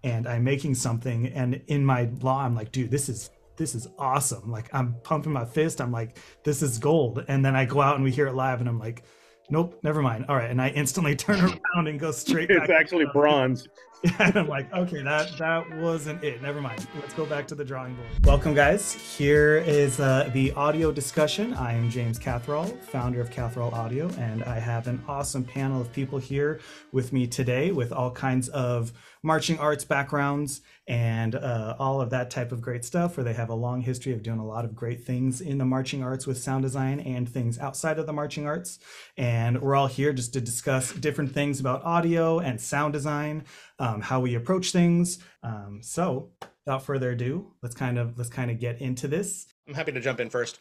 and I'm making something, and in my law I'm like, dude, this is awesome. Like I'm pumping my fist. I'm like, this is gold. And then I go out and we hear it live and I'm like, nope, never mind. All right. And I instantly turn around and go straight It's back to actually what I was doing. bronze. And I'm like, okay, that wasn't it. Never mind. Let's go back to the drawing board. Welcome, guys. Here is the audio discussion. I am James Catherall, founder of Catherall Audio, and I have an awesome panel of people here with me today with all kinds of marching arts backgrounds and all of that type of great stuff, where they have a long history of doing a lot of great things in the marching arts with sound design and things outside of the marching arts. And we're all here just to discuss different things about audio and sound design, how we approach things. So without further ado, let's kind of get into this. I'm happy to jump in first.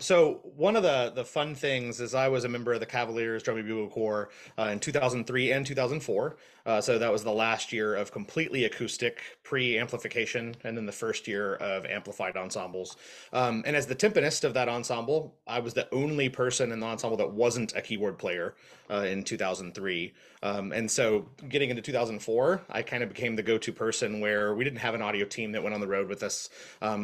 So one of the fun things is I was a member of the Cavaliers Drum and Bugle Corps in 2003 and 2004. So that was the last year of completely acoustic pre-amplification, and then the first year of amplified ensembles. And as the timpanist of that ensemble, I was the only person in the ensemble that wasn't a keyboard player in 2003. And so getting into 2004, I kind of became the go-to person where we didn't have an audio team that went on the road with us.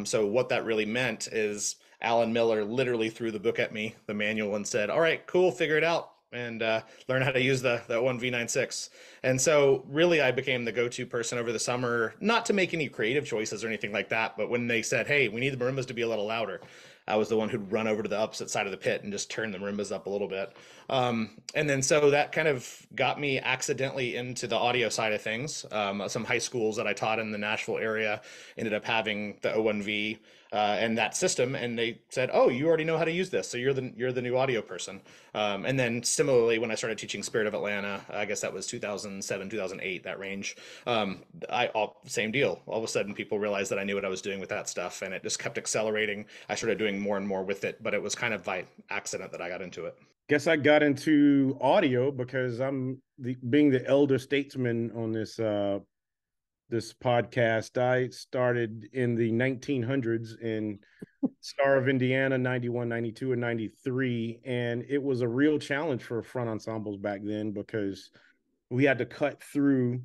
So what that really meant is Alan Miller literally threw the book at me, the manual, and said, "All right, cool, figure it out." And learn how to use the one V96. And so really I became the go-to person over the summer, not to make any creative choices or anything like that, but when they said, "Hey, we need the marimbas to be a little louder," I was the one who'd run over to the opposite side of the pit and just turn the marimbas up a little bit. And then so that kind of got me accidentally into the audio side of things. Some high schools that I taught in the Nashville area ended up having the O1V and that system, and they said, "Oh, you already know how to use this, so you're the new audio person." And then similarly, when I started teaching Spirit of Atlanta, I guess that was 2007, 2008, that range. Same deal. All of a sudden, people realized that I knew what I was doing with that stuff, and it just kept accelerating. I started doing more and more with it, but it was kind of by accident that I got into it. Guess I got into audio because being the elder statesman on this podcast. I started in the 1900s in Star of Indiana, 91, 92, and 93. And it was a real challenge for front ensembles back then because we had to cut through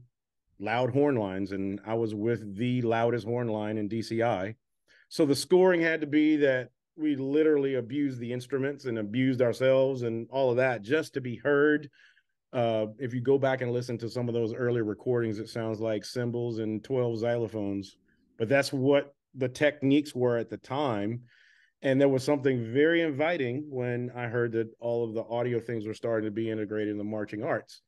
loud horn lines. And I was with the loudest horn line in DCI. So the scoring had to be that we literally abused the instruments and abused ourselves and all of that just to be heard. If you go back and listen to some of those early recordings, it sounds like cymbals and 12 xylophones, but that's what the techniques were at the time. And there was something very inviting when I heard that all of the audio things were starting to be integrated in the marching arts.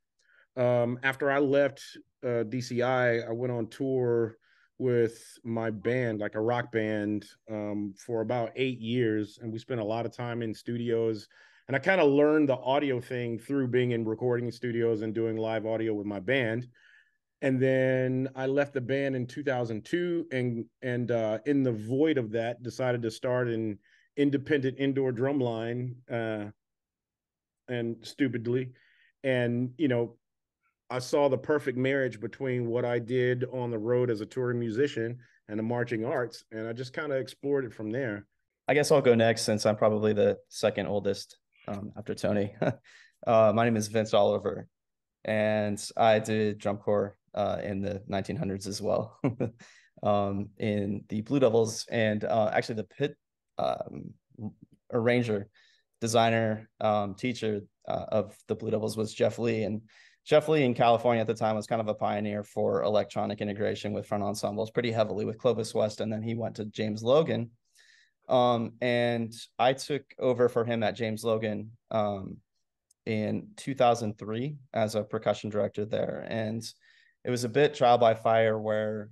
After I left DCI, I went on tour with my band, like a rock band, for about 8 years. And we spent a lot of time in studios. And I kind of learned the audio thing through being in recording studios and doing live audio with my band. And then I left the band in 2002, and in the void of that, decided to start an independent indoor drum line, and stupidly, and I saw the perfect marriage between what I did on the road as a touring musician and the marching arts, and I just kind of explored it from there. I guess I'll go next since I'm probably the second oldest after Tony. My name is Vince Oliver, and I did drum corps in the 1900s as well, in the Blue Devils, and actually the pit arranger, designer, teacher of the Blue Devils was Jeff Lee, and Jeff Lee in California at the time was kind of a pioneer for electronic integration with front ensembles pretty heavily with Clovis West, and then he went to James Logan. And I took over for him at James Logan in 2003 as a percussion director there. And it was a bit trial by fire where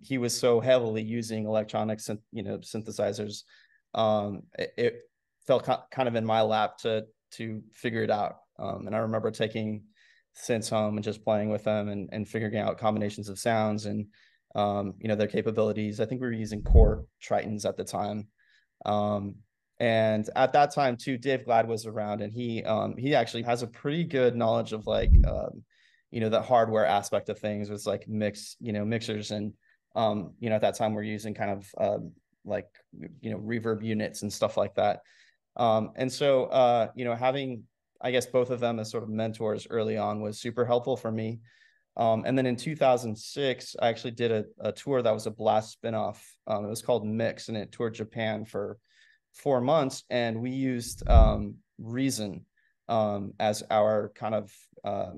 he was so heavily using electronic synthesizers. It fell kind of in my lap to figure it out. And I remember taking synths home and just playing with them and figuring out combinations of sounds and their capabilities. I think we were using core Tritons at the time. And at that time too, Dave Glad was around, and he actually has a pretty good knowledge of the hardware aspect of things with like mixers, and at that time we're using kind of reverb units and stuff like that. And so having, I guess, both of them as sort of mentors early on was super helpful for me. And then in 2006, I actually did a tour that was a Blast spinoff. It was called Mix, and it toured Japan for 4 months. And we used Reason as our kind of, I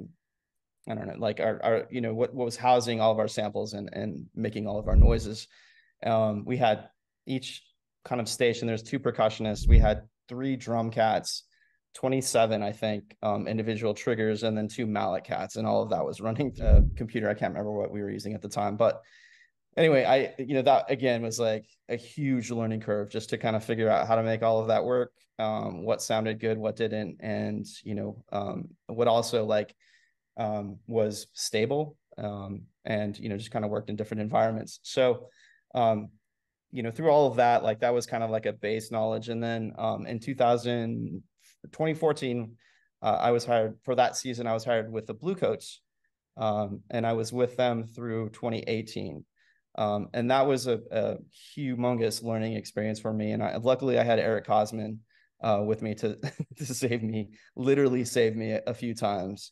don't know, like our what was housing all of our samples and making all of our noises. We had each kind of station, there's 2 percussionists. We had 3 drum cats, 27, I think, individual triggers, and then 2 mallet cats, and all of that was running a computer. I can't remember what we were using at the time, but anyway, that again was like a huge learning curve just to kind of figure out how to make all of that work, what sounded good, what didn't, and what also like was stable, and just kind of worked in different environments. So through all of that, like that was kind of like a base knowledge. And then in 2014, I was hired for that season. I was hired with the Bluecoats, and I was with them through 2018. And that was a humongous learning experience for me. And luckily I had Eric Cosman with me to literally save me a few times,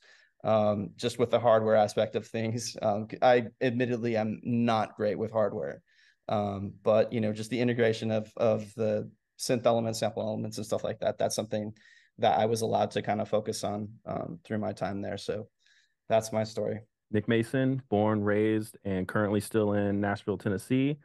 just with the hardware aspect of things. I admittedly am not great with hardware. But just the integration of the synth elements, sample elements, and stuff like that, that's something that I was allowed to kind of focus on through my time there. So that's my story. Nick Mason, born, raised, and currently still in Nashville, Tennessee.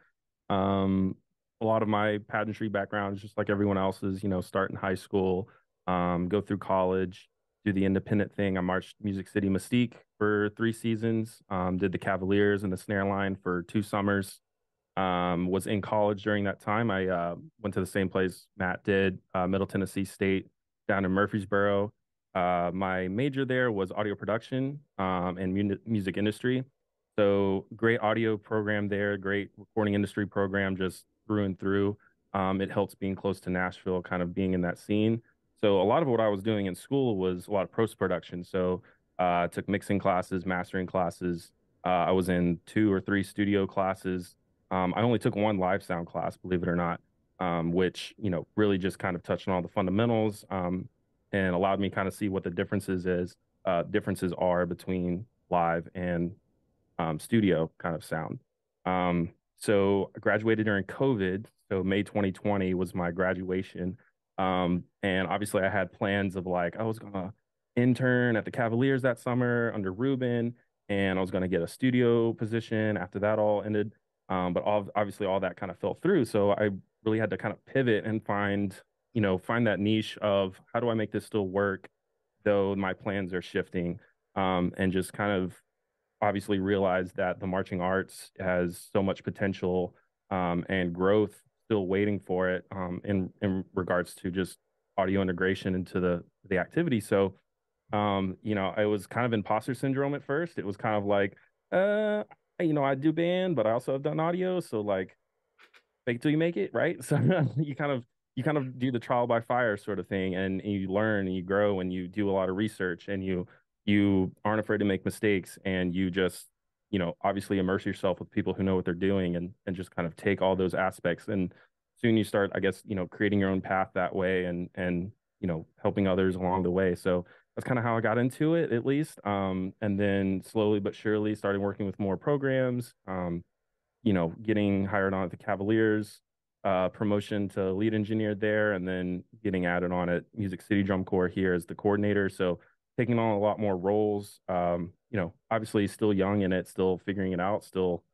A lot of my pageantry background is just like everyone else's, start in high school, go through college, do the independent thing. I marched Music City Mystique for 3 seasons, did the Cavaliers and the Snare Line for 2 summers. Was in college during that time. I went to the same place Matt did, Middle Tennessee State down in Murfreesboro. My major there was audio production and music industry. So great audio program there, great recording industry program just through and through. It helps being close to Nashville, kind of being in that scene. So a lot of what I was doing in school was a lot of post-production. So I took mixing classes, mastering classes. I was in 2 or 3 studio classes. I only took 1 live sound class, believe it or not, which, really just kind of touched on all the fundamentals and allowed me kind of see what the differences are between live and studio kind of sound. So I graduated during COVID. So May 2020 was my graduation. And obviously I had plans of like, I was going to intern at the Cavaliers that summer under Ruben, and I was going to get a studio position after that all ended. But obviously all that kind of fell through. So I really had to kind of pivot and find that niche of how do I make this still work, though my plans are shifting, and just kind of obviously realize that the marching arts has so much potential and growth still waiting for it in regards to just audio integration into the activity. So, it was kind of imposter syndrome at first. It was kind of like, I do band, but I also have done audio. So like, fake till you make it, right? So you kind of do the trial by fire sort of thing, and you learn and you grow and you do a lot of research, and you aren't afraid to make mistakes, and you just obviously immerse yourself with people who know what they're doing, and just kind of take all those aspects, and soon you start, I guess, creating your own path that way, and helping others along the way. So that's kind of how I got into it, at least. And then slowly but surely started working with more programs, getting hired on at the Cavaliers, promotion to lead engineer there, and then getting added on at Music City Drum Corps here as the coordinator. So taking on a lot more roles, obviously still young in it, still figuring it out, still,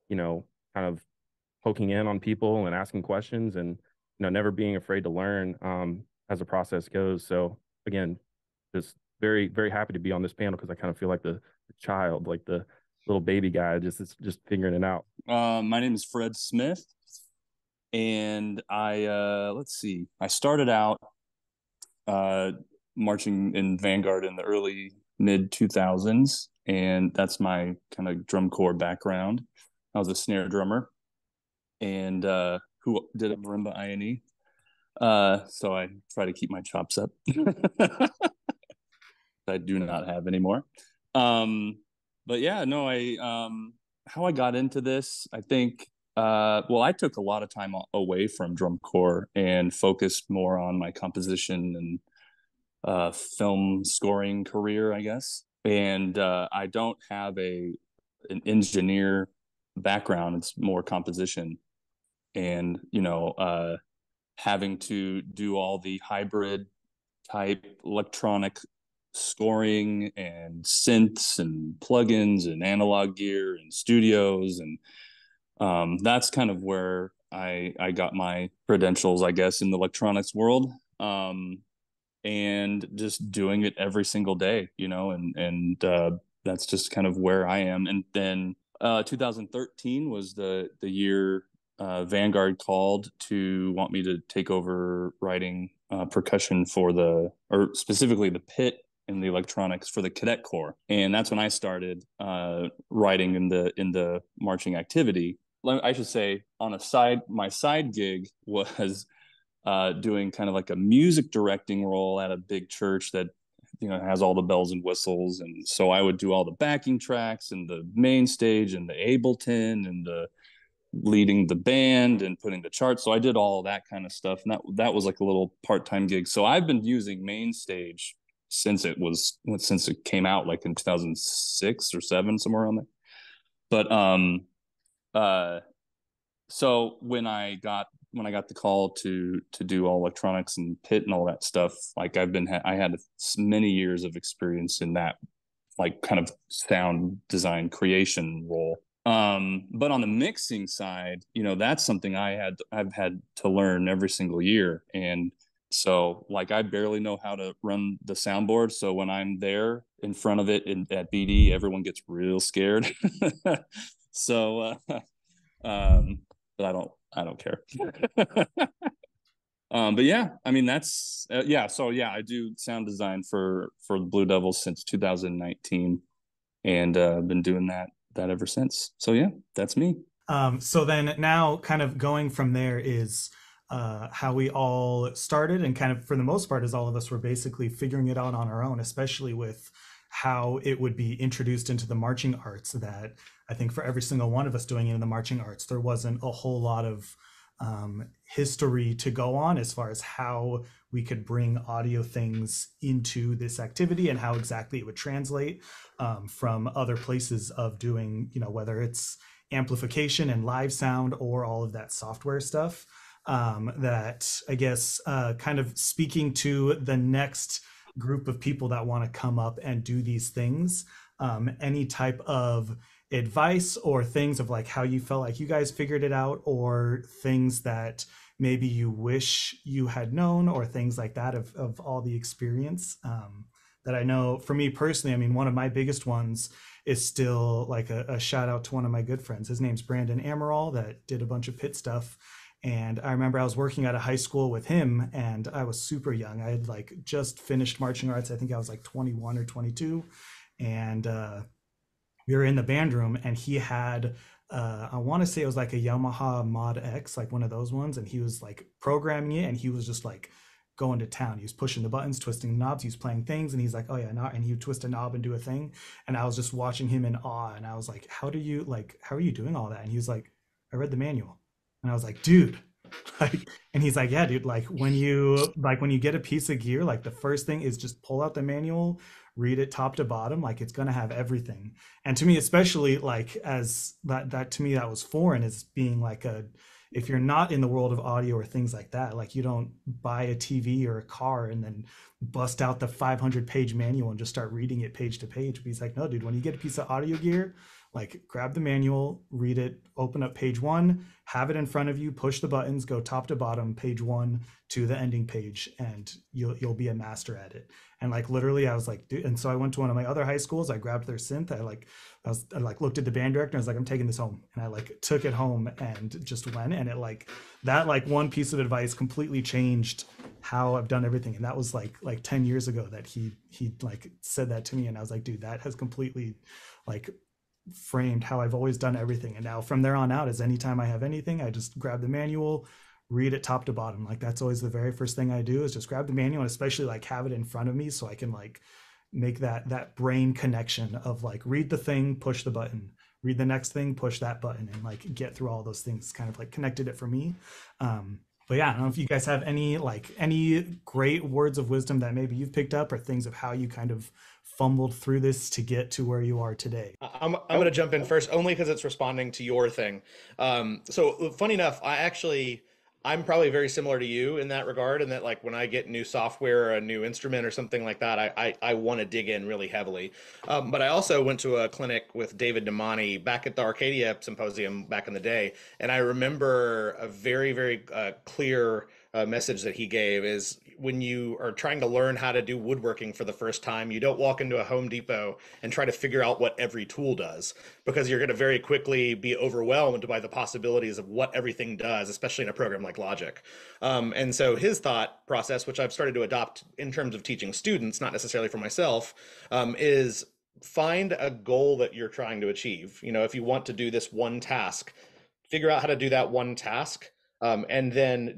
kind of poking in on people and asking questions, and, never being afraid to learn as the process goes. So again, just very, very happy to be on this panel, because I kind of feel like the child, like the little baby guy, just figuring it out. My name is Fred Smith, and I started out marching in Vanguard in the early mid 2000s, and that's my kind of drum corps background. I was a snare drummer, and who did a marimba INE. So I try to keep my chops up. I do not have anymore. But yeah, no, how I got into this, I think, I took a lot of time away from drum corps and focused more on my composition and film scoring career, I guess. And I don't have an engineer background. It's more composition, and having to do all the hybrid type electronic scoring and synths and plugins and analog gear and studios, and that's kind of where I got my credentials, I guess, in the electronics world. And just doing it every single day, and that's just kind of where I am. And then 2013 was the year Vanguard called to want me to take over writing percussion or specifically the pit and the electronics for the Cadet Corps, and that's when I started writing in the marching activity. I should say, my side gig was doing kind of like a music directing role at a big church that has all the bells and whistles, and so I would do all the backing tracks and the main stage and the Ableton and the leading the band and putting the charts. So I did all that kind of stuff, and that was like a little part-time gig. So I've been using MainStage since it came out, like in 2006 or 7, somewhere around there. But so when I got the call to do all electronics and pit and all that stuff, like I had many years of experience in that, like, kind of sound design creation role. But on the mixing side, that's something I've had to learn every single year. And so, like, I barely know how to run the soundboard. So when I'm there in front of it at BD, everyone gets real scared. So, but I don't care. But yeah, I mean, that's yeah. So yeah, I do sound design for the Blue Devils since 2019, and been doing that ever since. So yeah, that's me. So then now, kind of going from there is how we all started, and kind of for the most part, as all of us were basically figuring it out on our own, especially with how it would be introduced into the marching arts. That I think for every single one of us doing it in the marching arts, there wasn't a whole lot of history to go on as far as how we could bring audio things into this activity and how exactly it would translate from other places of doing, whether it's amplification and live sound or all of that software stuff. That I guess kind of speaking to the next group of people that want to come up and do these things, any type of advice or things of like how you felt like you guys figured it out, or things that maybe you wish you had known, or things like that of all the experience that I know for me personally. I mean, one of my biggest ones is still like a shout out to one of my good friends. His name's Brandon Amaral, that did a bunch of pit stuff. And I remember I was working at a high school with him, and I was super young. I had like just finished marching arts. I think I was like 21 or 22. And we were in the band room, and he had, I want to say it was like a Yamaha Mod X, like one of those ones. And he was like programming it, and he was just like going to town. He was pushing the buttons, twisting the knobs. He was playing things, and he's like, oh yeah, and he would twist a knob and do a thing. And I was just watching him in awe. And I was like, how are you doing all that? And he was like, I read the manual. And I was like, dude, like, and he's like, yeah, dude, like when you get a piece of gear, like the first thing is just pull out the manual, read it top to bottom, like it's going to have everything. And to me, especially like as that to me, that was foreign, as being like if you're not in the world of audio or things like that, like you don't buy a TV or a car and then bust out the 500-page manual and just start reading it page to page. But he's like, no, dude, when you get a piece of audio gear, like grab the manual, read it, open up page 1, have it in front of you, push the buttons, go top to bottom, page 1 to the ending page, and you'll be a master at it. And like literally I was like, dude. And so I went to one of my other high schools, I grabbed their synth, I looked at the band director, and I was like, I'm taking this home. And I like took it home and just went, and it like that, like one piece of advice completely changed how I've done everything. And that was like 10 years ago that he like said that to me. And I was like, dude, that has completely like framed how I've always done everything. And now from there on out, is anytime I have anything, I just grab the manual, read it top to bottom. Like that's always the very first thing I do, is just grab the manual, and especially like have it in front of me so I can like make that brain connection of like read the thing, push the button, read the next thing, push that button, and like get through all those things. Kind of like connected it for me. But yeah, I don't know if you guys have any great words of wisdom that maybe you've picked up, or things of how you kind of fumbled through this to get to where you are today? I'm going to jump in first, only because it's responding to your thing. So funny enough, I'm probably very similar to you in that regard, and that like when I get new software or a new instrument or something like that, I want to dig in really heavily. But I also went to a clinic with David Damani back at the Arcadia Symposium back in the day, and I remember a very, very clear message that he gave is when you are trying to learn how to do woodworking for the first time, you don't walk into a Home Depot and try to figure out what every tool does, because you're going to very quickly be overwhelmed by the possibilities of what everything does, especially in a program like Logic. And so his thought process, which I've started to adopt in terms of teaching students, not necessarily for myself, is find a goal that you're trying to achieve. You know, if you want to do this one task, figure out how to do that one task, and then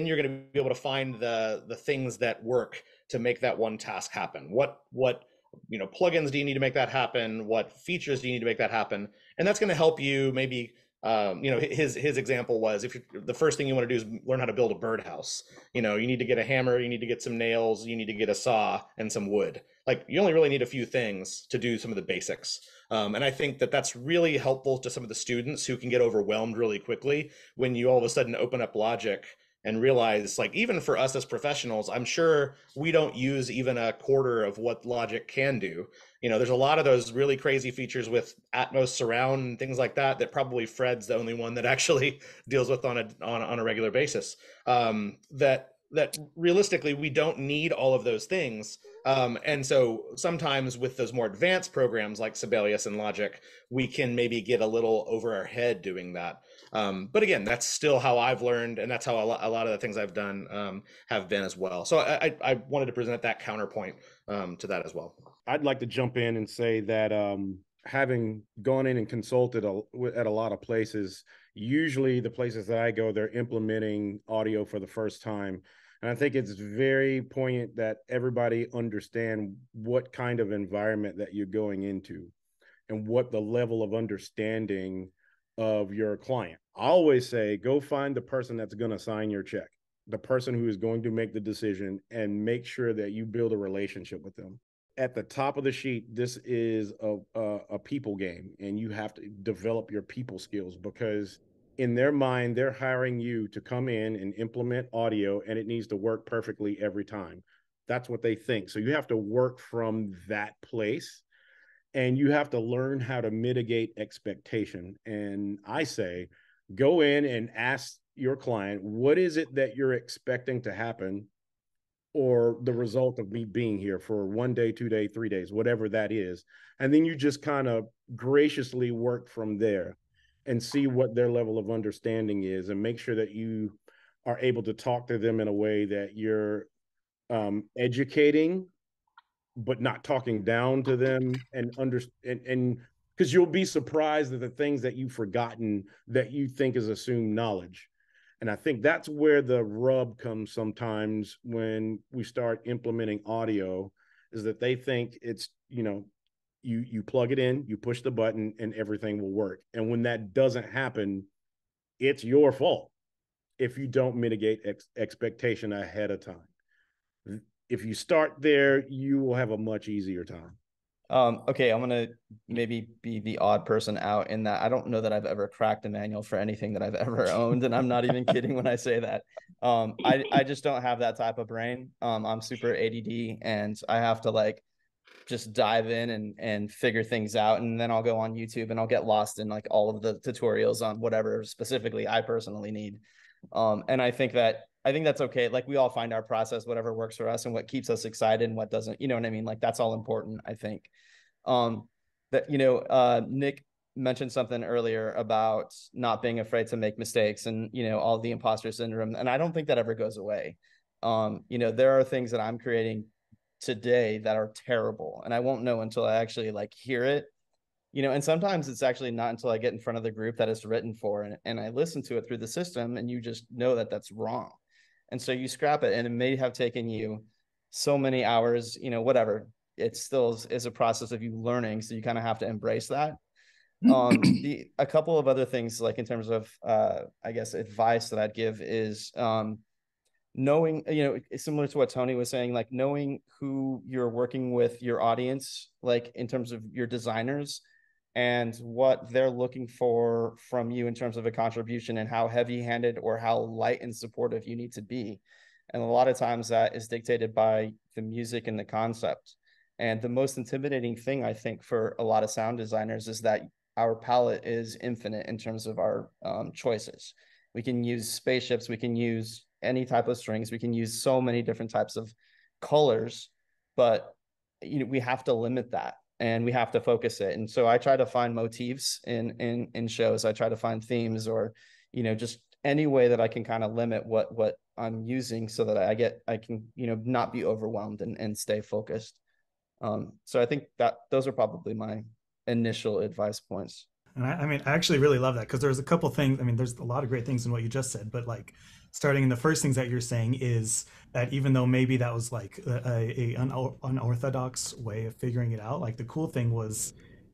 you're going to be able to find the things that work to make that one task happen. What plugins do you need to make that happen? What features do you need to make that happen? And that's going to help you maybe. His example was, if the first thing you want to do is learn how to build a birdhouse, you need to get a hammer, you need to get some nails, you need to get a saw and some wood. Like, you only really need a few things to do some of the basics. And I think that that's really helpful to some of the students who can get overwhelmed really quickly when you all of a sudden open up Logic and realize, like, even for us as professionals, I'm sure we don't use even a quarter of what Logic can do. There's a lot of those really crazy features with Atmos surround and things like that probably Fred's the only one that actually deals with on a regular basis. That realistically we don't need all of those things. And so sometimes with those more advanced programs like Sibelius and Logic, we can maybe get a little over our head doing that. But again, that's still how I've learned, and that's how a lot of the things I've done have been as well. So I wanted to present that counterpoint to that as well. I'd like to jump in and say that having gone in and consulted at a lot of places, usually the places that I go, they're implementing audio for the first time. And I think it's very poignant that everybody understand what kind of environment that you're going into and what the level of understanding of your client. I always say, go find the person that's going to sign your check, the person who is going to make the decision, and make sure that you build a relationship with them. At the top of the sheet, this is a people game, and you have to develop your people skills, because in their mind, they're hiring you to come in and implement audio, and it needs to work perfectly every time. That's what they think. So you have to work from that place, and you have to learn how to mitigate expectation. And I say, go in and ask your client, what is it that you're expecting to happen, or the result of me being here for 1 day, 2 days, 3 days, whatever that is. And then you just kind of graciously work from there and see what their level of understanding is, and make sure that you are able to talk to them in a way that you're educating, but not talking down to them, and because you'll be surprised at the things that you've forgotten that you think is assumed knowledge. And I think that's where the rub comes sometimes when we start implementing audio, is that they think it's, you plug it in, you push the button, and everything will work. And when that doesn't happen, it's your fault if you don't mitigate expectation ahead of time. If you start there, you will have a much easier time. Okay, I'm gonna maybe be the odd person out in that I don't know that I've ever cracked a manual for anything that I've ever owned, and I'm not even kidding when I say that. I just don't have that type of brain. I'm super ADD, and I have to just dive in and figure things out, and then I'll go on YouTube and I'll get lost in all of the tutorials on whatever specifically I personally need. And I think that's okay. We all find our process, whatever works for us and what keeps us excited and what doesn't, you know what I mean? That's all important, I think. Nick mentioned something earlier about not being afraid to make mistakes and, all the imposter syndrome. And I don't think that ever goes away. There are things that I'm creating today that are terrible, and I won't know until I actually hear it. And sometimes it's actually not until I get in front of the group that it's written for, and I listen to it through the system, and you just know that that's wrong. And so you scrap it, and it may have taken you so many hours, whatever. It still is a process of you learning. So you kind of have to embrace that. A couple of other things, in terms of, I guess, advice that I'd give is, knowing, similar to what Tony was saying, like knowing who you're working with, your audience, like in terms of your designers and what they're looking for from you in terms of a contribution, and how heavy-handed or how light and supportive you need to be. And a lot of times that is dictated by the music and the concept. And the most intimidating thing, I think, for a lot of sound designers is that our palette is infinite in terms of our choices. We can use spaceships, we can use any type of strings, we can use so many different types of colors, but we have to limit that and we have to focus it. And so I try to find motifs in shows. I try to find themes, or just any way that I can kind of limit what I'm using, so that I can not be overwhelmed and stay focused. So I think that those are probably my initial advice points. And I mean, I actually really love that, because there's a couple things. I mean, there's a lot of great things in what you just said, but like starting in the first things that you're saying is that even though maybe that was like a unorthodox way of figuring it out, like the cool thing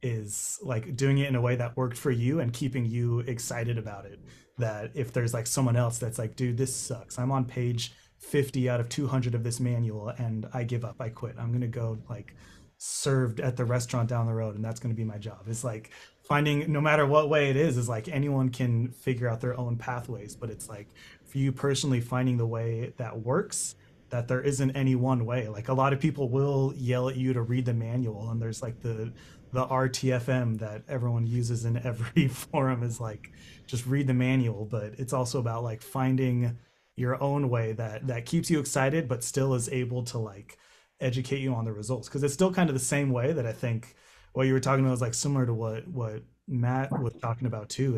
is like doing it in a way that worked for you and keeping you excited about it. That if there's like someone else that's like, dude, this sucks. I'm on page 50 out of 200 of this manual and I give up, I quit. I'm going to go like served at the restaurant down the road and that's going to be my job. It's like finding, no matter what way it is like anyone can figure out their own pathways, but it's like for you personally finding the way that works, that there isn't any one way. Like a lot of people will yell at you to read the manual, and there's like the RTFM that everyone uses in every forum is like just read the manual, but it's also about like finding your own way that keeps you excited but still is able to like educate you on the results, because it's still kind of the same way that I think what you were talking about is like similar to what Matt was talking about too,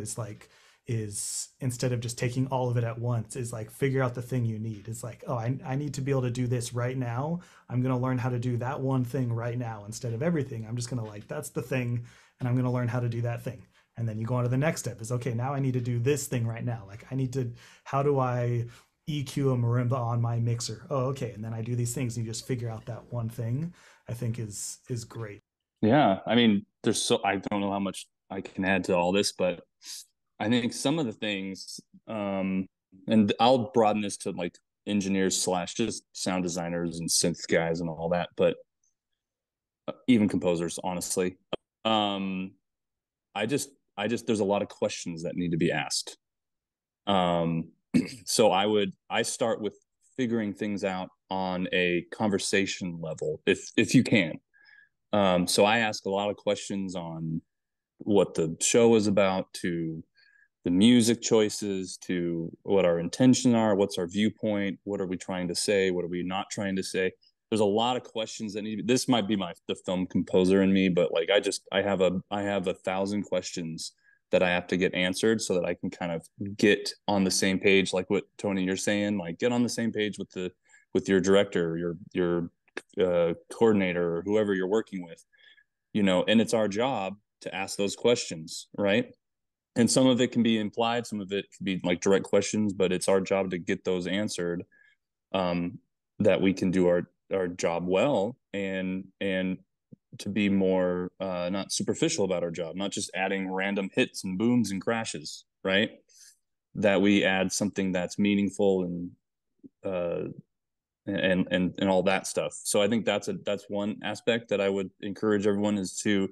is instead of just taking all of it at once, is like figure out the thing you need. It's like, oh, I need to be able to do this right now. I'm going to learn how to do that one thing right now instead of everything. I'm just going to like, that's the thing, and I'm going to learn how to do that thing. And then you go on to the next step is, okay, now I need to do this thing right now. Like I need to, how do I EQ a marimba on my mixer? Oh, okay. And then I do these things and you just figure out that one thing, I think is great. Yeah. I mean, I don't know how much I can add to all this, but I think some of the things, and I'll broaden this to like engineers / just sound designers and synth guys and all that, but even composers, honestly. There's a lot of questions that need to be asked. So I start with figuring things out on a conversation level, if you can. So I ask a lot of questions on what the show is about, to the music choices, to what our intentions are, what's our viewpoint, what are we trying to say, what are we not trying to say. There's a lot of questions that need. This might be the film composer in me, but like I have 1,000 questions that I have to get answered so that I can kind of get on the same page, like what Tony you're saying, like get on the same page with your director, your coordinator, or whoever you're working with, and it's our job to ask those questions, right? And some of it can be implied, some of it can be like direct questions, but it's our job to get those answered, that we can do our job well, and to be more not superficial about our job, not just adding random hits and booms and crashes, right? That we add something that's meaningful and all that stuff. So I think that's one aspect that I would encourage everyone, is to,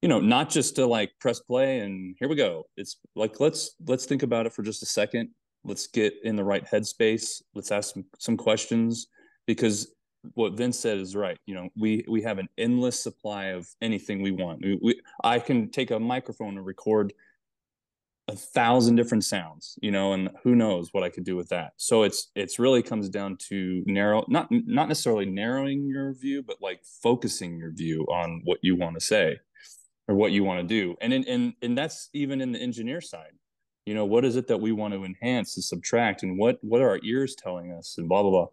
not just to like press play and here we go. It's like, let's think about it for just a second. Let's get in the right headspace. Let's ask some questions, because what Vince said is right. We have an endless supply of anything we want. I can take a microphone and record 1,000 different sounds, and who knows what I could do with that. So it's really comes down to not necessarily narrowing your view, but like focusing your view on what you want to say or what you want to do. And that's even in the engineer side. What is it that we want to enhance and subtract, and what are our ears telling us, and blah, blah, blah.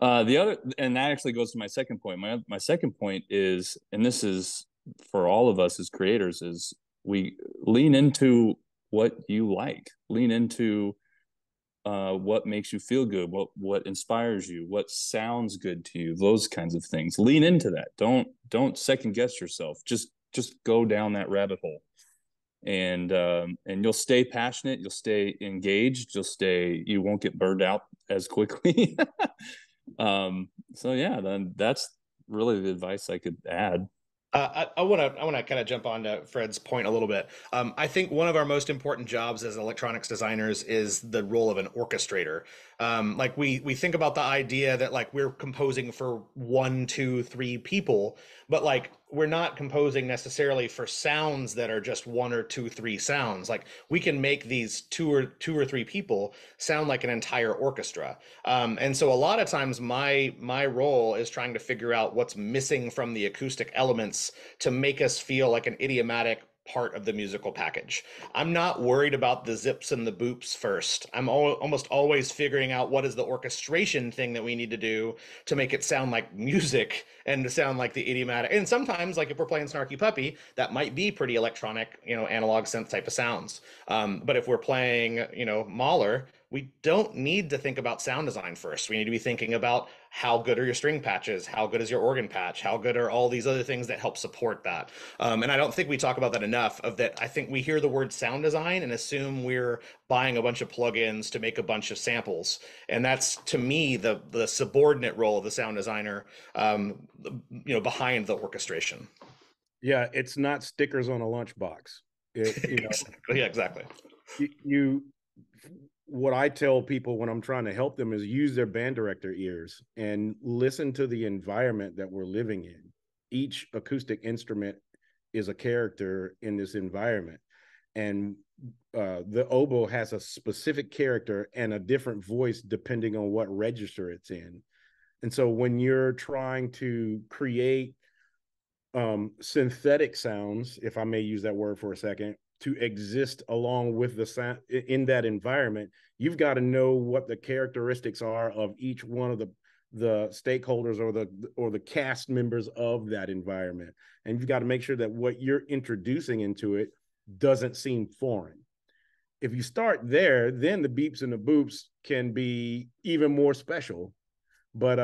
And that actually goes to my second point. My second point is, and this is for all of us as creators, is we lean into what you like, lean into what makes you feel good, what inspires you, what sounds good to you, those kinds of things. Lean into that. Don't second guess yourself. Just go down that rabbit hole. and you'll stay passionate, you'll stay engaged, you won't get burned out as quickly. So yeah, then that's really the advice I could add. I want to kind of jump on to Fred's point a little bit. I think one of our most important jobs as electronics designers is the role of an orchestrator. Like we think about the idea that like we're composing for one, two, three people, but like we're not composing necessarily for sounds that are just one or two, three sounds. Like we can make these two or three people sound like an entire orchestra. And so a lot of times my role is trying to figure out what's missing from the acoustic elements to make us feel like an idiomatic part of the musical package. I'm not worried about the zips and the boops first. I'm almost always figuring out what is the orchestration thing that we need to do to make it sound like music and to sound like the idiomatic. And sometimes, like if we're playing Snarky Puppy, that might be pretty electronic, analog synth type of sounds. But if we're playing, Mahler, we don't need to think about sound design first. We need to be thinking about how good are your string patches? How good is your organ patch? How good are all these other things that help support that? And I don't think we talk about that enough of that. I think we hear the word sound design and assume we're buying a bunch of plugins to make a bunch of samples. And that's, to me, the subordinate role of the sound designer, behind the orchestration. Yeah, it's not stickers on a lunchbox. Exactly. Yeah, exactly. What I tell people when I'm trying to help them is use their band director ears and listen to the environment that we're living in. Each acoustic instrument is a character in this environment. And the oboe has a specific character and a different voice depending on what register it's in. And so when you're trying to create synthetic sounds, if I may use that word for a second, to exist along with the sound in that environment, you've got to know what the characteristics are of each one of the stakeholders or the cast members of that environment. And you've got to make sure that what you're introducing into it doesn't seem foreign. If you start there, then the beeps and the boops can be even more special. But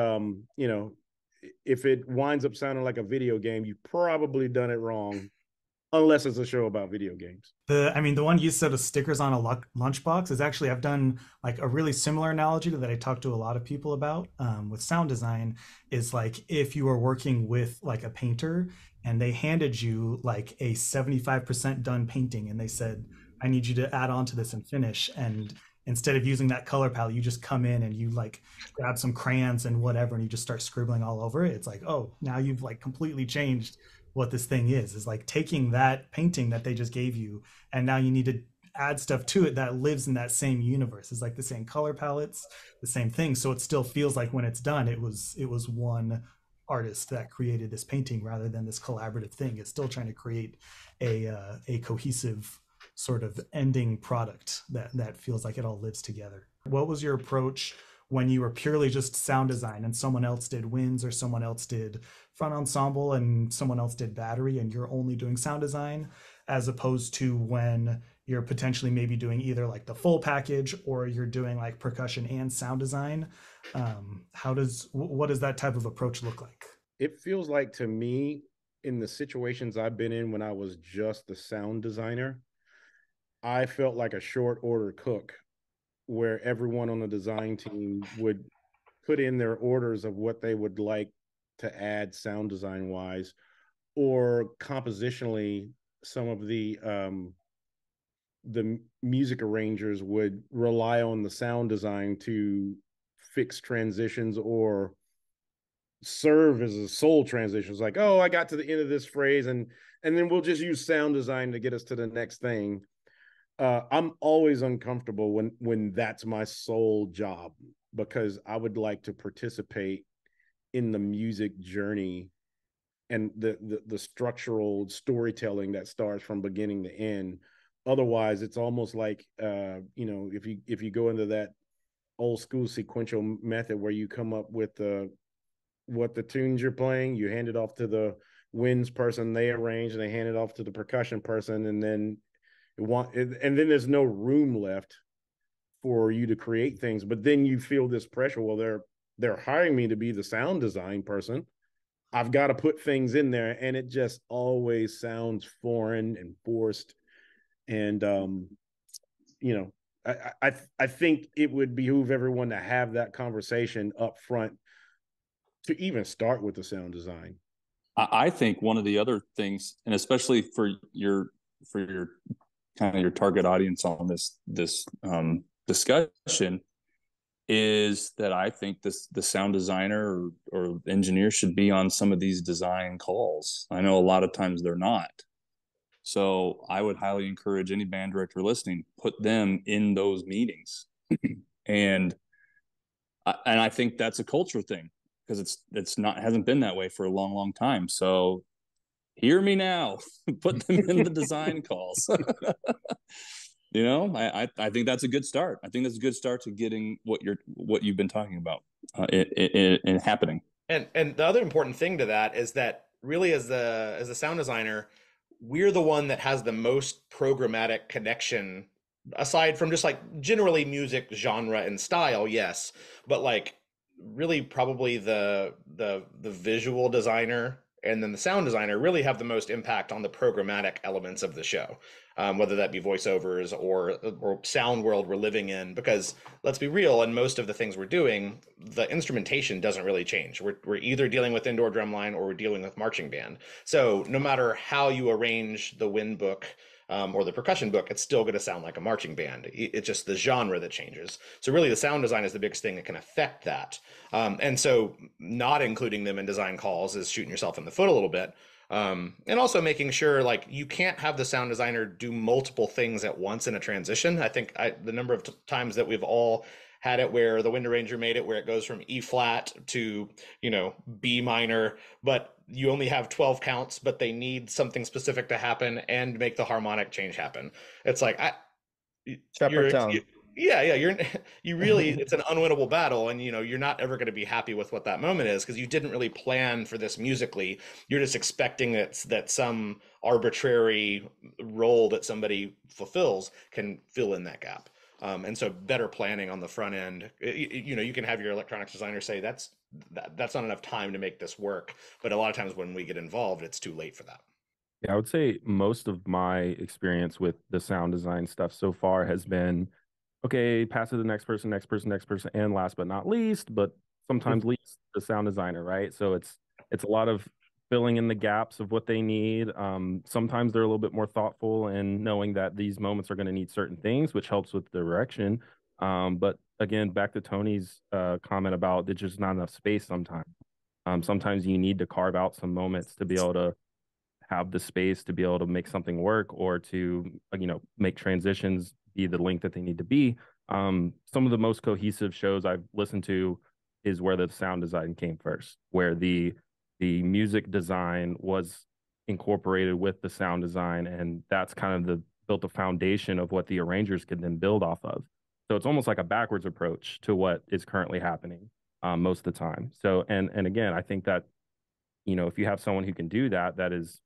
if it winds up sounding like a video game, you've probably done it wrong, unless it's a show about video games. The one you said of stickers on a lunchbox is actually, I've done like a really similar analogy that I talk to a lot of people about with sound design, is like if you were working with like a painter and they handed you like a 75% done painting and they said, I need you to add on to this and finish. And instead of using that color palette, you just come in and you like grab some crayons and whatever, and you just start scribbling all over it. It's like, oh, now you've like completely changed what this thing is like taking that painting that they just gave you, and now you need to add stuff to it that lives in that same universe. It's like the same color palettes, the same thing. So it still feels like when it's done, it was one artist that created this painting rather than this collaborative thing. It's still trying to create a cohesive sort of ending product that feels like it all lives together. What was your approach when you were purely just sound design and someone else did winds or someone else did front ensemble and someone else did battery and you're only doing sound design, as opposed to when you're potentially maybe doing either like the full package or you're doing like percussion and sound design? What does that type of approach look like? It feels like to me, in the situations I've been in when I was just the sound designer, I felt like a short order cook where everyone on the design team would put in their orders of what they would like to add sound design wise, or compositionally, some of the music arrangers would rely on the sound design to fix transitions or serve as a soul transition. It's like, oh, I got to the end of this phrase, and then we'll just use sound design to get us to the next thing. I'm always uncomfortable when that's my sole job, because I would like to participate in the music journey and the structural storytelling that starts from beginning to end. Otherwise, it's almost like if you go into that old school sequential method where you come up with what the tunes you're playing, you hand it off to the winds person, they arrange, and they hand it off to the percussion person, and then there's no room left for you to create things. But then you feel this pressure. Well, they're hiring me to be the sound design person. I've got to put things in there, and it just always sounds foreign and forced. And you know, I think it would behoove everyone to have that conversation up front to even start with the sound design. I think one of the other things, and especially for your kind of your target audience on this discussion, is that I think the sound designer or engineer should be on some of these design calls. I know a lot of times they're not. So I would highly encourage any band director listening, put them in those meetings. and I think that's a culture thing, because it's not hasn't been that way for a long time. So hear me now, put them in the design calls. I think that's a good start. I think that's a good start to getting what you've been talking about in happening. And the other important thing to that is that really, as the sound designer, we're the one that has the most programmatic connection, aside from just like generally music genre and style, yes, but like really probably the visual designer and then the sound designer really have the most impact on the programmatic elements of the show, whether that be voiceovers or sound world we're living in. Because let's be real, in most of the things we're doing, the instrumentation doesn't really change. We're either dealing with indoor drumline or we're dealing with marching band. So no matter how you arrange the wind book, or the percussion book, it's still going to sound like a marching band. It's just the genre that changes. So really, the sound design is the biggest thing that can affect that. And so not including them in design calls is shooting yourself in the foot a little bit. And also making sure, like, you can't have the sound designer do multiple things at once in a transition. I think the number of times that we've all had it where the wind arranger made it where it goes from E flat to, B minor, but you only have 12 counts, but they need something specific to happen and make the harmonic change happen. It's like, Shepherd tone. you really, it's an unwinnable battle, and you're not ever going to be happy with what that moment is because you didn't really plan for this musically. You're just expecting that some arbitrary role that somebody fulfills can fill in that gap. And so better planning on the front end. You can have your electronics designer say that's not enough time to make this work, but a lot of times when we get involved, it's too late for that. Yeah, I would say most of my experience with the sound design stuff so far has been, okay, pass it to the next person, next person, next person, and last but not least, but sometimes least, the sound designer, right? So it's a lot of filling in the gaps of what they need. Sometimes they're a little bit more thoughtful and knowing that these moments are going to need certain things, which helps with the direction. But again, back to Tony's comment about there's just not enough space sometimes. Sometimes you need to carve out some moments to be able to have the space to be able to make something work or to make transitions be the length that they need to be. Some of the most cohesive shows I've listened to is where the sound design came first, where the music design was incorporated with the sound design, and that's kind of built the foundation of what the arrangers could then build off of. So it's almost like a backwards approach to what is currently happening most of the time. So and again, I think that if you have someone who can do that, that is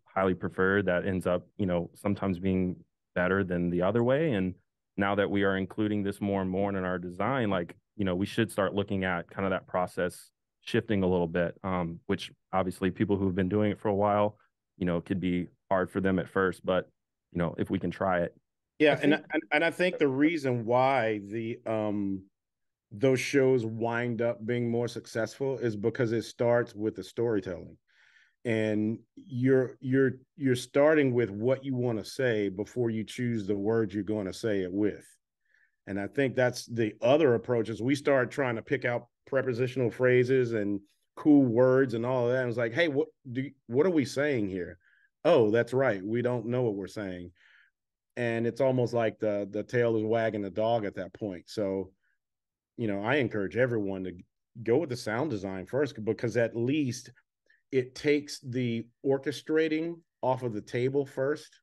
highly preferred. That ends up sometimes being better than the other way. And now that we are including this more and more in our design, like we should start looking at kind of that process shifting a little bit, which obviously people who've been doing it for a while, it could be hard for them at first, but if we can try it. Yeah, and I think the reason why those shows wind up being more successful is because it starts with the storytelling, and you're starting with what you want to say before you choose the words you're going to say it with. And I think that's the other approach is we start trying to pick out prepositional phrases and cool words and all of that. And it's like, hey, what are we saying here? Oh, that's right, we don't know what we're saying. And it's almost like the tail is wagging the dog at that point. So I encourage everyone to go with the sound design first, because at least it takes the orchestrating off of the table first,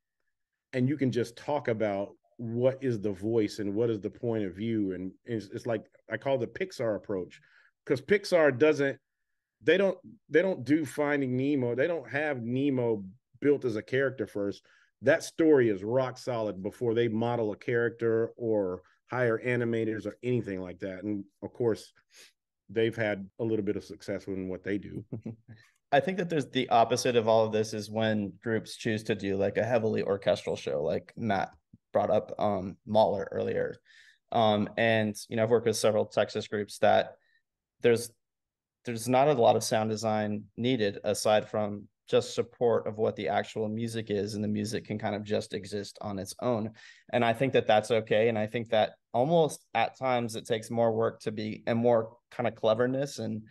and you can just talk about what is the voice and what is the point of view. And it's like I call the Pixar approach, because Pixar they don't do Finding Nemo. They don't have Nemo built as a character first. That story is rock solid before they model a character or hire animators or anything like that. And of course, they've had a little bit of success in what they do. I think that there's the opposite of all of this is when groups choose to do like a heavily orchestral show, like Matt brought up Mahler earlier. And I've worked with several Texas groups that there's not a lot of sound design needed aside from just support of what the actual music is, and the music can kind of just exist on its own. And I think that that's okay. And I think that almost at times it takes more work to be, and more kind of cleverness and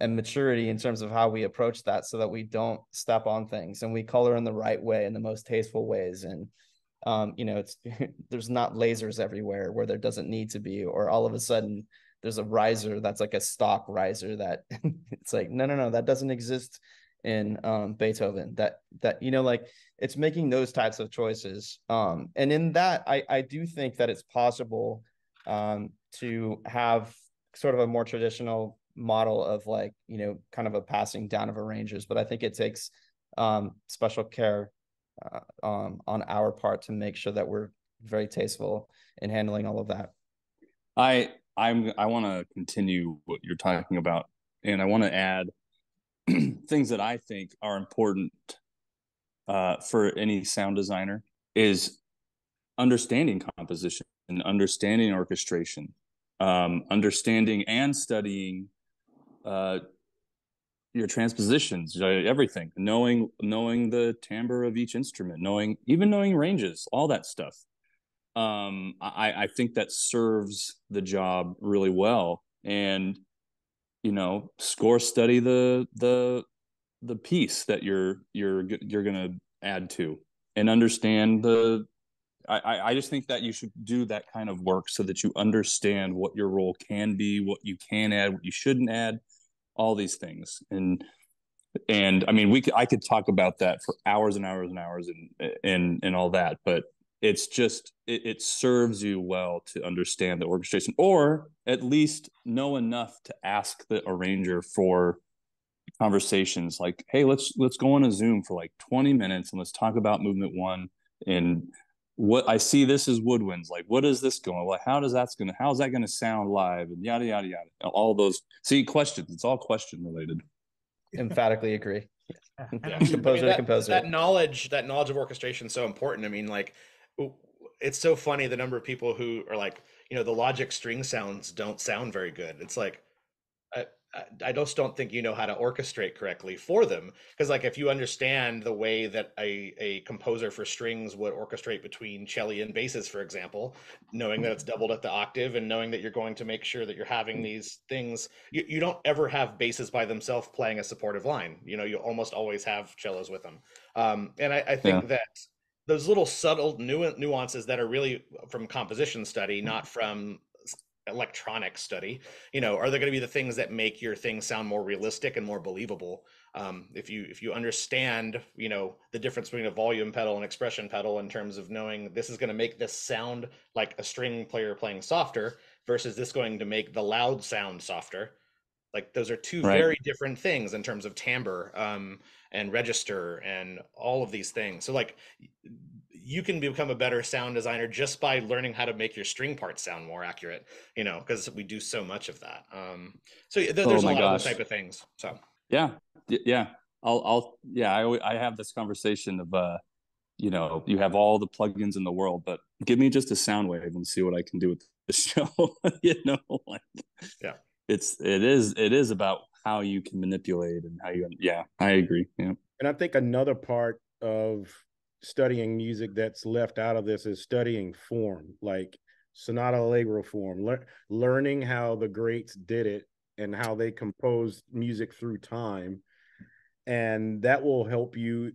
maturity in terms of how we approach that, so that we don't step on things and we color in the right way, in the most tasteful ways. And it's there's not lasers everywhere where there doesn't need to be, or all of a sudden there's a riser that's like a stock riser that it's like, no, that doesn't exist in Beethoven. That like, it's making those types of choices. And in that, I do think that it's possible to have sort of a more traditional model of like, kind of a passing down of arrangers. But I think it takes special care on our part to make sure that we're very tasteful in handling all of that. I want to continue what you're talking about, and I want to add things that I think are important for any sound designer is understanding composition and understanding orchestration, understanding and studying your transpositions, everything, knowing the timbre of each instrument, knowing ranges, all that stuff. I think that serves the job really well. And score study the piece that you're gonna add to, and understand I just think that you should do that kind of work so that you understand what your role can be, what you can add, what you shouldn't add, all these things. And I mean, I could talk about that for hours and hours and hours and all that, but it's just, it serves you well to understand the orchestration, or at least know enough to ask the arranger for conversations like, hey, let's go on a Zoom for like 20 minutes and let's talk about movement 1, and what I see this is woodwinds, like what is this going, like how's that going to sound live, and yada yada yada, all those questions. It's all question related. Emphatically agree. Yeah. Composer to composer. That knowledge of orchestration is so important. I mean, like, it's so funny the number of people who are like, the Logic string sounds don't sound very good. It's like, I just don't think you know how to orchestrate correctly for them. Because like, if you understand the way that a composer for strings would orchestrate between cello and basses, for example, knowing that it's doubled at the octave, and knowing that you're going to make sure that you're having these things, you don't ever have basses by themselves playing a supportive line. You almost always have cellos with them. And I think that those little subtle nuances that are really from composition study, not from electronic study, are there going to be the things that make your thing sound more realistic and more believable? If you understand, the difference between a volume pedal and expression pedal, in terms of knowing this is going to make this sound like a string player playing softer versus this going to make the loud sound softer. Like, those are two very different things in terms of timbre and register and all of these things. So like, you can become a better sound designer just by learning how to make your string parts sound more accurate, because we do so much of that. So there's a lot of those type of things. So yeah. I have this conversation of you have all the plugins in the world, but give me just a sound wave and see what I can do with the show. It is about how you can manipulate and how you. Yeah, I agree. Yeah, and I think another part of studying music that's left out of this is studying form, like sonata allegro form, learning how the greats did it and how they composed music through time, and that will help you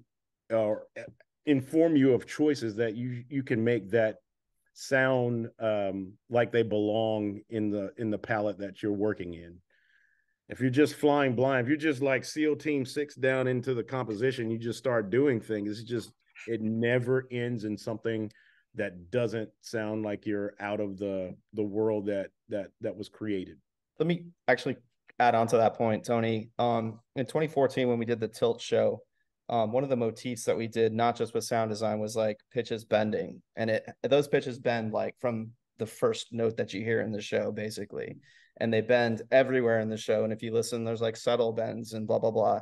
inform you of choices that you can make that sound like they belong in the palette that you're working in. If you're just flying blind, if you're just like SEAL Team 6 down into the composition, you just start doing things, it never ends in something that doesn't sound like you're out of the world that was created. Let me actually add on to that point, Tony. In 2014, when we did the Tilt show, one of the motifs that we did, not just with sound design, was like pitches bending, and those pitches bend like from the first note that you hear in the show, basically, and they bend everywhere in the show. And if you listen, there's like subtle bends and blah blah blah.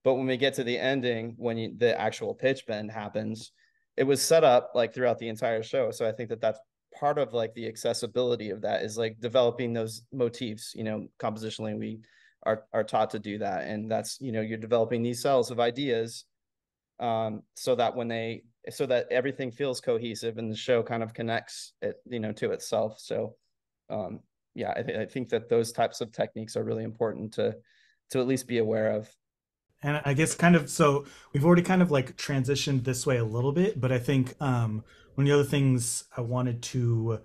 But when we get to the ending, when the actual pitch bend happens, it was set up like throughout the entire show. So I think that that's part of like the accessibility of that, is like developing those motifs. Compositionally, we are taught to do that, and that's, you're developing these cells of ideas, so that everything feels cohesive and the show kind of connects it, to itself. So yeah, I think that those types of techniques are really important to at least be aware of. And I guess kind of, so we've already kind of like transitioned this way a little bit, but I think one of the other things I wanted to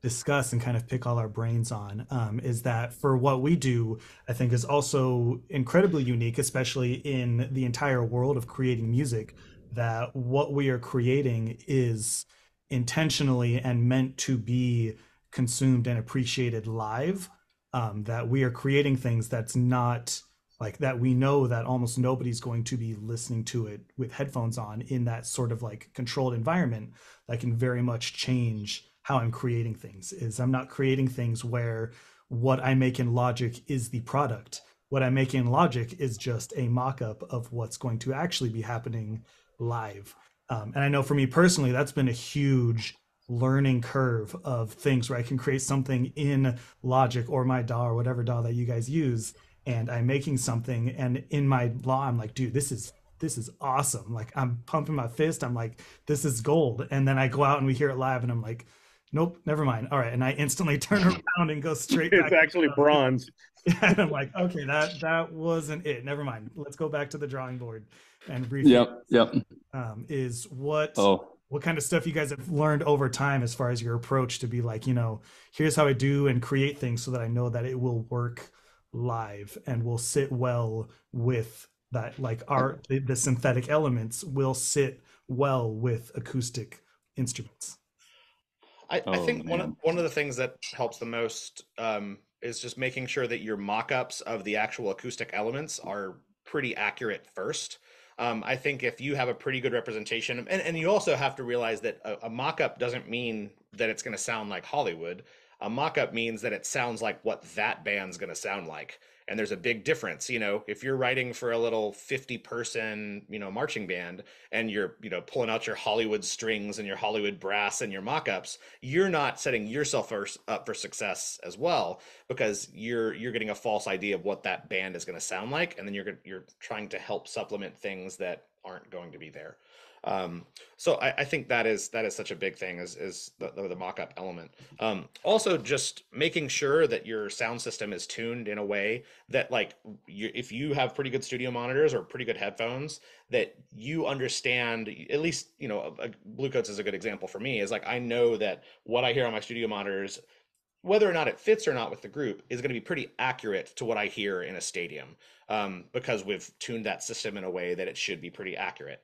discuss and kind of pick all our brains on, is that for what we do, I think is also incredibly unique, especially in the entire world of creating music, that what we are creating is intentionally and meant to be consumed and appreciated live. That we are creating things that's not like that, we know that almost nobody's going to be listening to it with headphones on in that sort of like controlled environment. That can very much change how I'm creating things. Is I'm not creating things where what I make in Logic is the product. What I make in Logic is just a mock-up of what's going to actually be happening live. And I know for me personally, that's been a huge learning curve of things where I can create something in Logic or my DAW or whatever DAW that you guys use, and I'm making something, and in my law I'm like, dude, this is awesome. Like, I'm pumping my fist, I'm like, this is gold. And then I go out and we hear it live and I'm like, nope, never mind. All right. And I instantly turn around and go straight back. It's actually bronze. And I'm like, okay, that wasn't it. Never mind. Let's go back to the drawing board and brief. Yep. Is what Oh, what kind of stuff you guys have learned over time as far as your approach to be like, here's how I do and create things so that I know that it will work live and will sit well with that, like the synthetic elements will sit well with acoustic instruments. I think one of the things that helps the most is just making sure that your mock-ups of the actual acoustic elements are pretty accurate first. I think if you have a pretty good representation, and you also have to realize that a mock-up doesn't mean that it's going to sound like Hollywood. A mock-up means that it sounds like what that band's going to sound like. And there's a big difference, if you're writing for a little 50-person, marching band, and you're, pulling out your Hollywood strings and your Hollywood brass and your mock-ups, you're not setting yourself up for success as well, because you're getting a false idea of what that band is going to sound like, and then you're trying to help supplement things that aren't going to be there. So I think that is such a big thing, is the mock-up element. Also, just making sure that your sound system is tuned in a way that, like, if you have pretty good studio monitors or pretty good headphones, that you understand, at least, Blue Coats is a good example for me, is like, I know that what I hear on my studio monitors, whether or not it fits or not with the group, is going to be pretty accurate to what I hear in a stadium, because we've tuned that system in a way that it should be pretty accurate.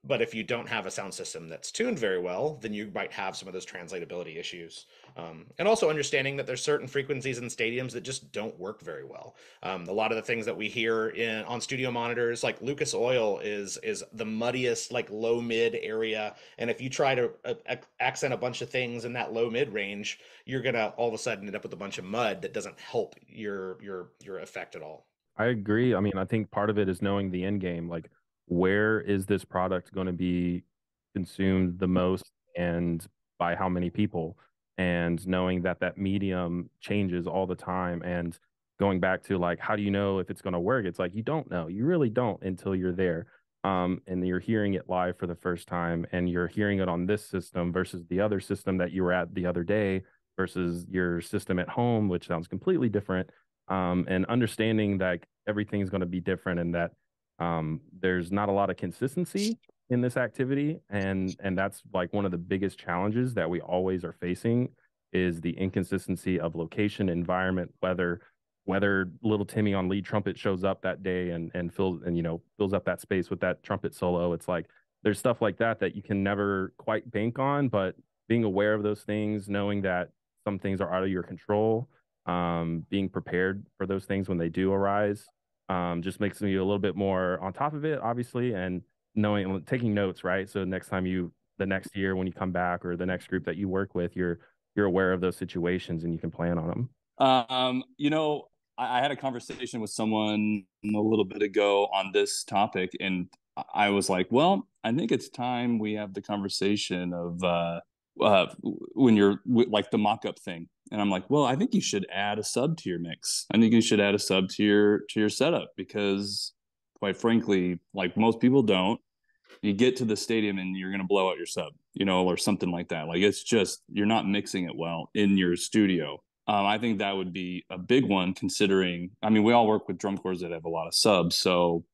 But if you don't have a sound system that's tuned very well, then you might have some of those translatability issues. And also understanding that there's certain frequencies in stadiums that just don't work very well. A lot of the things that we hear on studio monitors, like Lucas Oil, is the muddiest, like low mid area. And if you try to accent a bunch of things in that low mid range, you're gonna all of a sudden end up with a bunch of mud that doesn't help your effect at all. I agree. I mean, I think part of it is knowing the end game. Like, where is this product going to be consumed the most and by how many people? And knowing that that medium changes all the time. And going back to, like, how do you know if it's going to work? It's like, you don't know. You really don't until you're there. And you're hearing it live for the first time, and you're hearing it on this system versus the other system that you were at the other day versus your system at home, which sounds completely different. And understanding that everything's going to be different, and that there's not a lot of consistency in this activity, and that's like one of the biggest challenges that we always are facing, is the inconsistency of location, environment, whether little Timmy on lead trumpet shows up that day and fills up that space with that trumpet solo. It's like there's stuff like that you can never quite bank on, but being aware of those things, knowing that some things are out of your control, being prepared for those things when they do arise, just makes me a little bit more on top of it, obviously, and taking notes, right? So the next year when you come back, or the next group that you work with, you're aware of those situations and you can plan on them. I had a conversation with someone a little bit ago on this topic, and I was like, well, I think it's time we have the conversation of when you're like the mock-up thing. And I'm like, well, I think you should add a sub to your mix. I think you should add a sub to your setup, because quite frankly, like most people don't, you get to the stadium and you're going to blow out your sub, or something like that. Like, it's just, you're not mixing it well in your studio. I think that would be a big one, considering, I mean, we all work with drum corps that have a lot of subs, so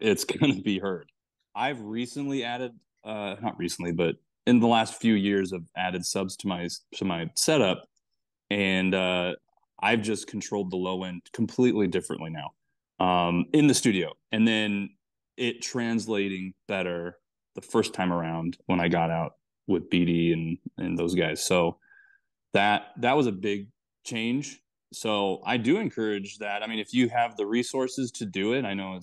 it's going to be heard. I've recently added, not recently, but in the last few years, I've added subs to my setup, and I've just controlled the low end completely differently now, in the studio, and then it translating better the first time around when I got out with BD and those guys. So that was a big change. So I do encourage that. I mean, if you have the resources to do it, I know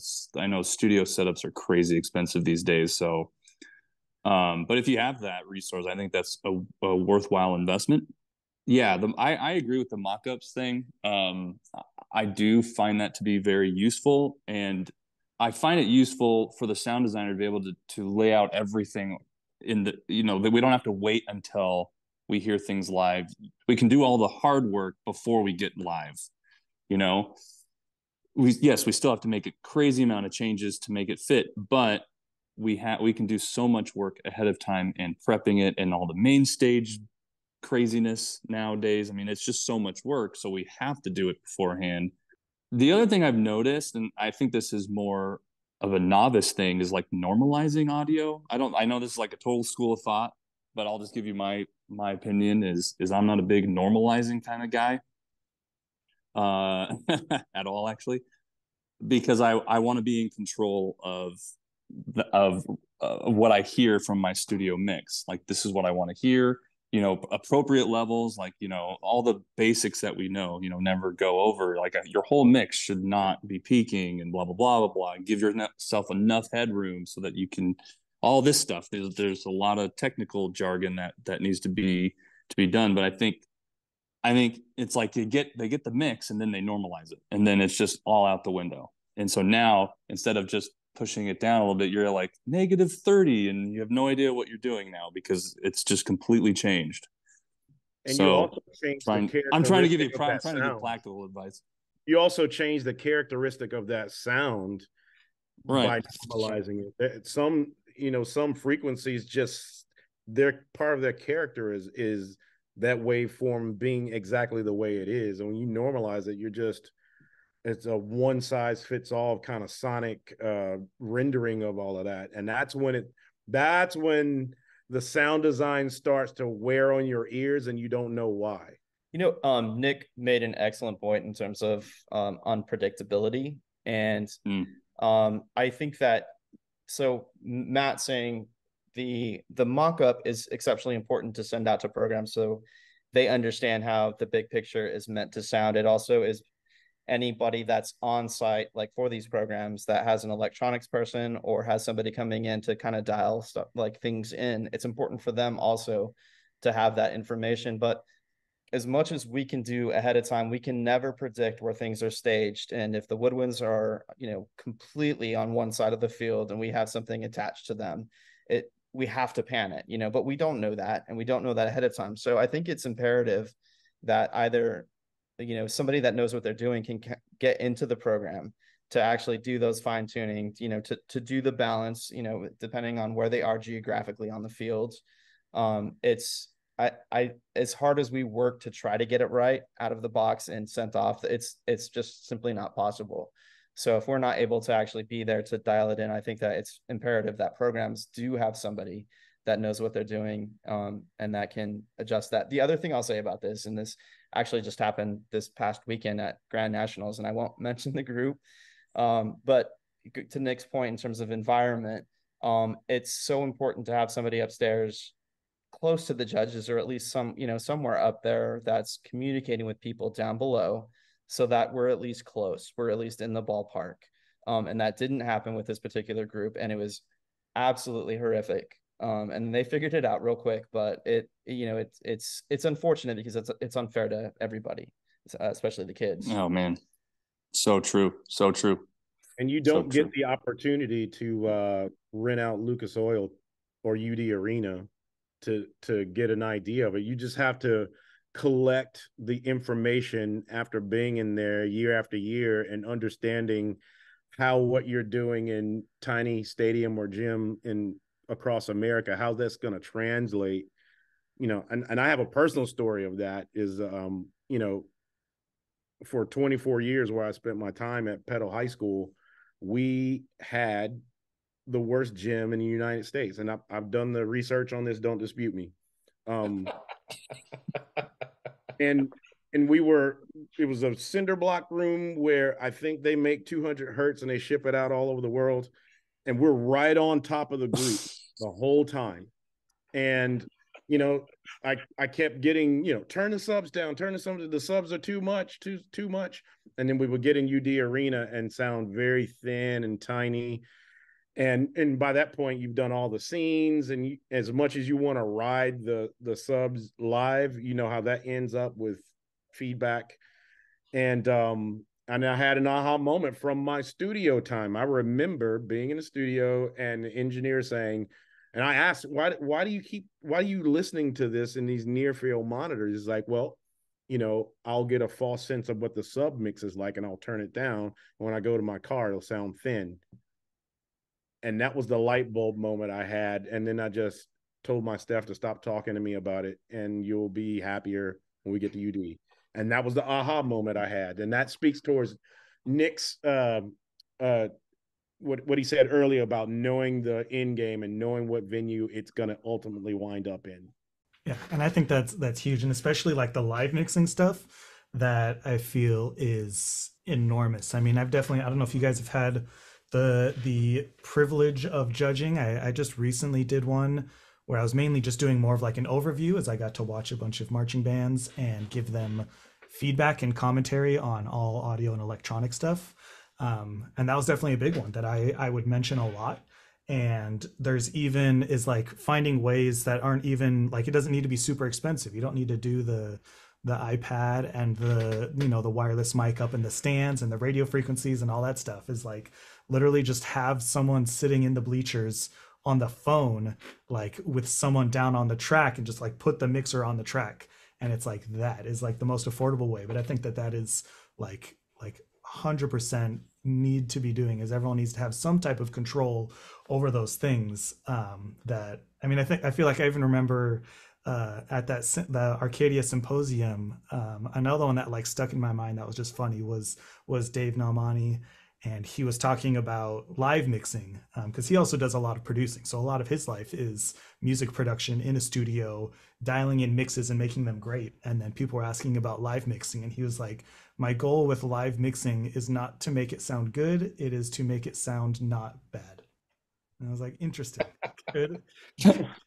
studio setups are crazy expensive these days. So, but if you have that resource, I think that's a worthwhile investment. Yeah, I agree with the mock-ups thing. I do find that to be very useful, and I find it useful for the sound designer to be able to lay out everything in the, that we don't have to wait until we hear things live. We can do all the hard work before we get live. We still have to make a crazy amount of changes to make it fit, but we can do so much work ahead of time and prepping it, and all the main stage craziness nowadays. I mean, it's just so much work, so we have to do it beforehand. The other thing I've noticed, and I think this is more of a novice thing, is like normalizing audio. I know this is like a total school of thought, but I'll just give you my opinion is I'm not a big normalizing kind of guy, at all, actually, because I want to be in control of what I hear from my studio mix. Like, this is what I want to hear, appropriate levels, like, all the basics that we know, never go over. Like, your whole mix should not be peaking and blah, blah, blah, blah, blah. Give yourself enough headroom so that you can, all this stuff. There's a lot of technical jargon that needs to be done. But I think it's like they get the mix and then they normalize it, and then it's just all out the window. And so now, instead of just pushing it down a little bit, you're like -30, and you have no idea what you're doing now because it's just completely changed. And so you also change the characteristic. I'm trying to give practical advice. You also change the characteristic of that sound, right, by normalizing it. Some frequencies, just they're part of their character is that waveform being exactly the way it is. And when you normalize it, it's a one size fits all kind of sonic rendering of all of that. And that's when the sound design starts to wear on your ears and you don't know why. Nick made an excellent point in terms of unpredictability. And I think that, so Matt saying the mock-up is exceptionally important to send out to programs so they understand how the big picture is meant to sound. It also is anybody that's on site, like for these programs, that has an electronics person or has somebody coming in to kind of dial stuff like things in. It's important for them also to have that information. But as much as we can do ahead of time, we can never predict where things are staged. And if the woodwinds are, completely on one side of the field and we have something attached to them, we have to pan it, but we don't know that, and we don't know that ahead of time. So I think it's imperative that either, somebody that knows what they're doing can get into the program to actually do those fine tuning, to do the balance, depending on where they are geographically on the field. It's as hard as we work to try to get it right out of the box and sent off, it's just simply not possible. So if we're not able to actually be there to dial it in, I think that it's imperative that programs do have somebody that knows what they're doing, and that can adjust that. The other thing I'll say about this, and this actually just happened this past weekend at Grand Nationals, and I won't mention the group, but to Nick's point in terms of environment, it's so important to have somebody upstairs close to the judges, or at least somewhere up there that's communicating with people down below, so that we're at least close, we're at least in the ballpark. And that didn't happen with this particular group, and it was absolutely horrific. And they figured it out real quick, but it's unfortunate because it's unfair to everybody, especially the kids. Oh man, so true, so true. And you don't get the opportunity to rent out Lucas Oil or UD Arena to get an idea of it. You just have to collect the information after being in there year after year and understanding how what you're doing in tiny stadium or gym in across America, how that's going to translate. And I have a personal story of that is, for 24 years where I spent my time at Petal High School, we had the worst gym in the United States. And I've done the research on this. Don't dispute me. And it was a cinder block room where I think they make 200 hertz and they ship it out all over the world. And we're right on top of the group the whole time. And, I kept getting, turn the subs down, the subs are too much. And then we would get in UD Arena and sound very thin and tiny. And by that point, you've done all the scenes, and as much as you want to ride the subs live, you know how that ends up with feedback. And I had an aha moment from my studio time. I remember being in the studio and the engineer saying, and I asked, why are you listening to this in these near field monitors? It's like, well, I'll get a false sense of what the sub mix is like, and I'll turn it down. When I go to my car, it'll sound thin. And that was the light bulb moment I had. And then I just told my staff to stop talking to me about it, and you'll be happier when we get to UD. And that was the aha moment I had. And that speaks towards Nick's what he said earlier about knowing the end game and knowing what venue it's going to ultimately wind up in. Yeah, and I think that's huge, and especially like the live mixing stuff that I feel is enormous. I mean, I don't know if you guys have had the privilege of judging. I just recently did one where I was mainly just doing more of like an overview, as I got to watch a bunch of marching bands and give them feedback and commentary on all audio and electronic stuff. And that was definitely a big one that I would mention a lot. And there's even is like finding ways that aren't even like, it doesn't need to be super expensive. You don't need to do the iPad and the wireless mic up in the stands and the radio frequencies and all that stuff. Is like literally just have someone sitting in the bleachers on the phone, like with someone down on the track, and just like put the mixer on the track. And it's like, that is like the most affordable way. But I think that is like 100% need to be doing, is everyone needs to have some type of control over those things. That, I mean, I feel like I even remember at the Arcadia Symposium, another one that like stuck in my mind that was just funny was Dave Nalmani, and he was talking about live mixing, because he also does a lot of producing. So a lot of his life is music production in a studio, dialing in mixes and making them great. And then people were asking about live mixing, and he was like, my goal with live mixing is not to make it sound good, it is to make it sound not bad. And I was like, interesting. Good.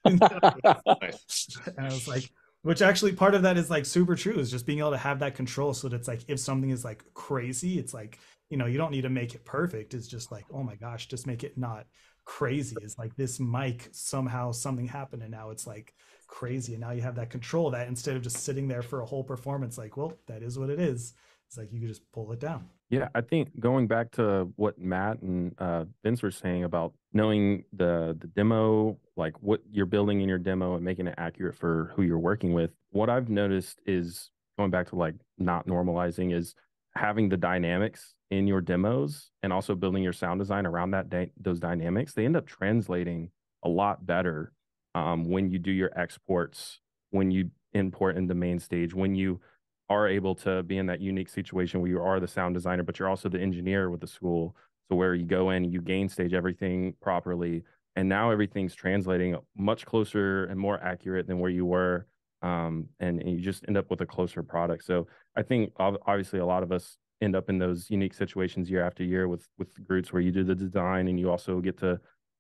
And I was like, which actually part of that is like super true, is just being able to have that control, so that it's like, if something is like crazy, it's like, you don't need to make it perfect. It's just like, oh my gosh, just make it not crazy. It's like this mic, somehow something happened and now it's like crazy. And now you have that control of that, instead of just sitting there for a whole performance, like, well, that is what it is. It's like, you can just pull it down. Yeah, I think going back to what Matt and Vince were saying about knowing the demo, like what you're building in your demo and making it accurate for who you're working with. What I've noticed is, going back to like not normalizing, is having the dynamics in your demos and also building your sound design around those dynamics. They end up translating a lot better when you do your exports, when you import into main stage, when you are able to be in that unique situation where you are the sound designer, but you're also the engineer with the school. So where you go in, you gain stage everything properly, and now everything's translating much closer and more accurate than where you were. And you just end up with a closer product. So I think obviously a lot of us end up in those unique situations year after year with groups where you do the design and you also get to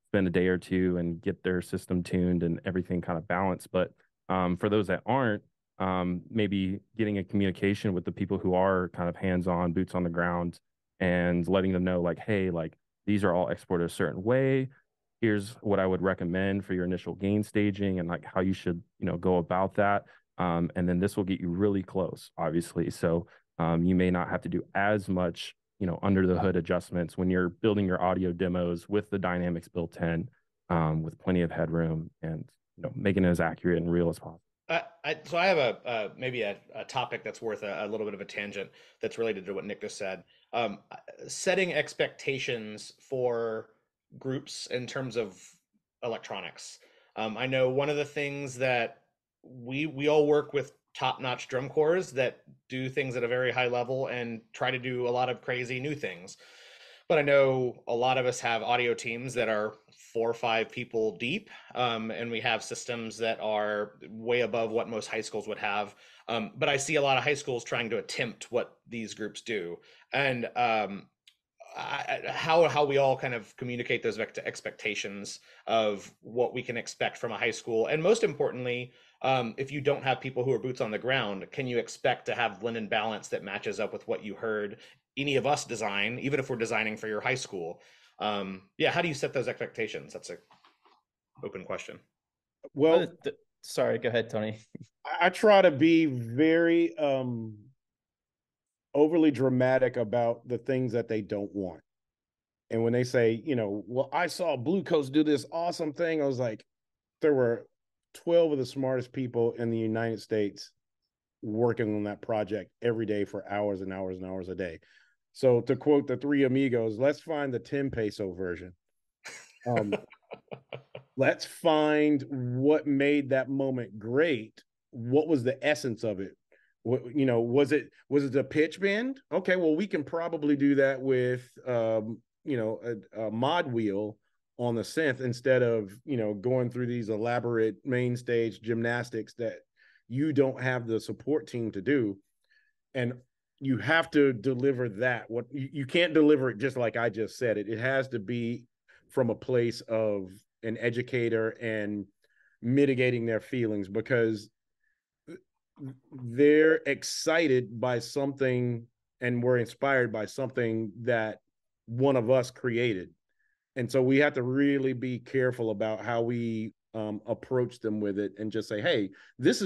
spend a day or two and get their system tuned and everything kind of balanced. But for those that aren't, maybe getting a communication with the people who are kind of hands-on, boots on the ground, and letting them know like, hey, like these are all exported a certain way. Here's what I would recommend for your initial gain staging and like how you should, go about that. And then this will get you really close, obviously. So You may not have to do as much, under the hood adjustments when you're building your audio demos with the dynamics built in, with plenty of headroom and, making it as accurate and real as possible. So I have maybe a topic that's worth a little bit of a tangent that's related to what Nick just said. Setting expectations for groups in terms of electronics. I know one of the things that we all work with top-notch drum corps that do things at a very high level and try to do a lot of crazy new things. But I know a lot of us have audio teams that are 4 or 5 people deep, and we have systems that are way above what most high schools would have. But I see a lot of high schools trying to attempt what these groups do, and how we all kind of communicate those expectations of what we can expect from a high school, and most importantly, if you don't have people who are boots on the ground, can you expect to have blend and balance that matches up with what you heard any of us design, even if we're designing for your high school? Yeah, how do you set those expectations? That's an open question. Well, sorry, go ahead, Tony. I try to be very overly dramatic about the things that they don't want. And when they say, well, I saw Blue Coats do this awesome thing, I was like, there were 12 of the smartest people in the United States working on that project every day for hours and hours and hours a day. So to quote the Three Amigos, let's find the 10 peso version. Let's find what made that moment great. What was the essence of it? Was it a pitch bend? Okay, well, we can probably do that with a mod wheel on the synth instead of going through these elaborate main stage gymnastics that you don't have the support team to do. And you have to deliver that. What you can't deliver it just like I just said it. It has to be from a place of an educator and mitigating their feelings, because they're excited by something and we're inspired by something that one of us created. And so we have to really be careful about how we approach them with it, and just say, hey, this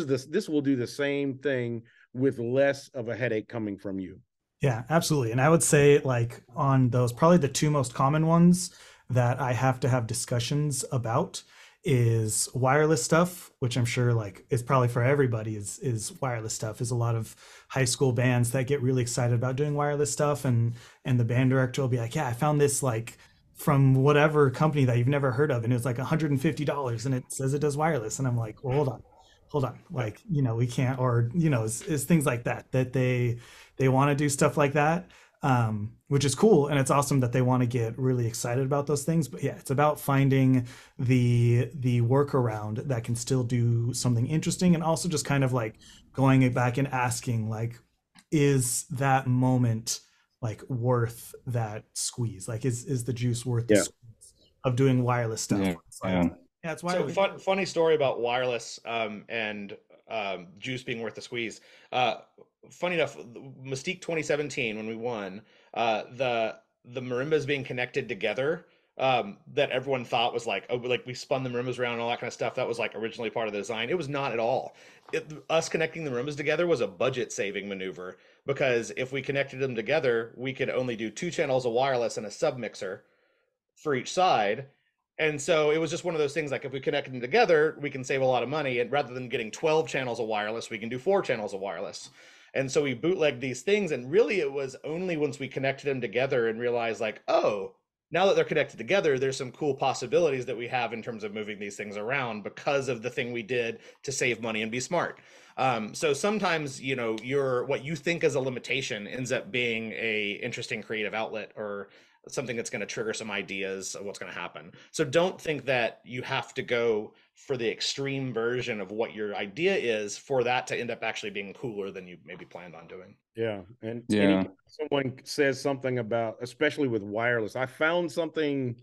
will do the same thing with less of a headache coming from you. Yeah, absolutely. And I would say, like, on those, probably the 2 most common ones that I have to have discussions about is wireless stuff, which I'm sure like is probably for everybody, is wireless stuff. Is a lot of high school bands that get really excited about doing wireless stuff, and the band director will be like, yeah, I found this like from whatever company that you've never heard of, and it was like $150 and it says it does wireless. And I'm like, well, hold on, like, we can't, or is things like that they want to do stuff like that, which is cool, and it's awesome that they want to get really excited about those things. But yeah, it's about finding the workaround that can still do something interesting, and also just kind of like going back and asking, like, is that moment like worth that squeeze? Like, is the juice worth the squeeze of doing wireless stuff? Yeah. It's like, yeah, it's So funny story about wireless and juice being worth the squeeze. Funny enough, Mystique 2017, when we won, the marimbas being connected together, that everyone thought was like, oh, like we spun the marimbas around and all that kind of stuff. That was like originally part of the design. It was not at all. Us connecting the marimbas together was a budget saving maneuver, because if we connected them together, we could only do 2 channels of wireless and a sub mixer for each side. And so it was just one of those things, like if we connect them together, we can save a lot of money. And rather than getting 12 channels of wireless, we can do 4 channels of wireless. And so we bootlegged these things. And really, it was only once we connected them together and realized, like, oh, now that they're connected together, there's some cool possibilities that we have in terms of moving these things around because of the thing we did to save money and be smart. So sometimes, what you think is a limitation ends up being a interesting creative outlet, or something that's going to trigger some ideas of what's going to happen. So don't think that you have to go for the extreme version of what your idea is for that to end up actually being cooler than you maybe planned on doing. Yeah. And anytime someone says something about, especially with wireless, I found something,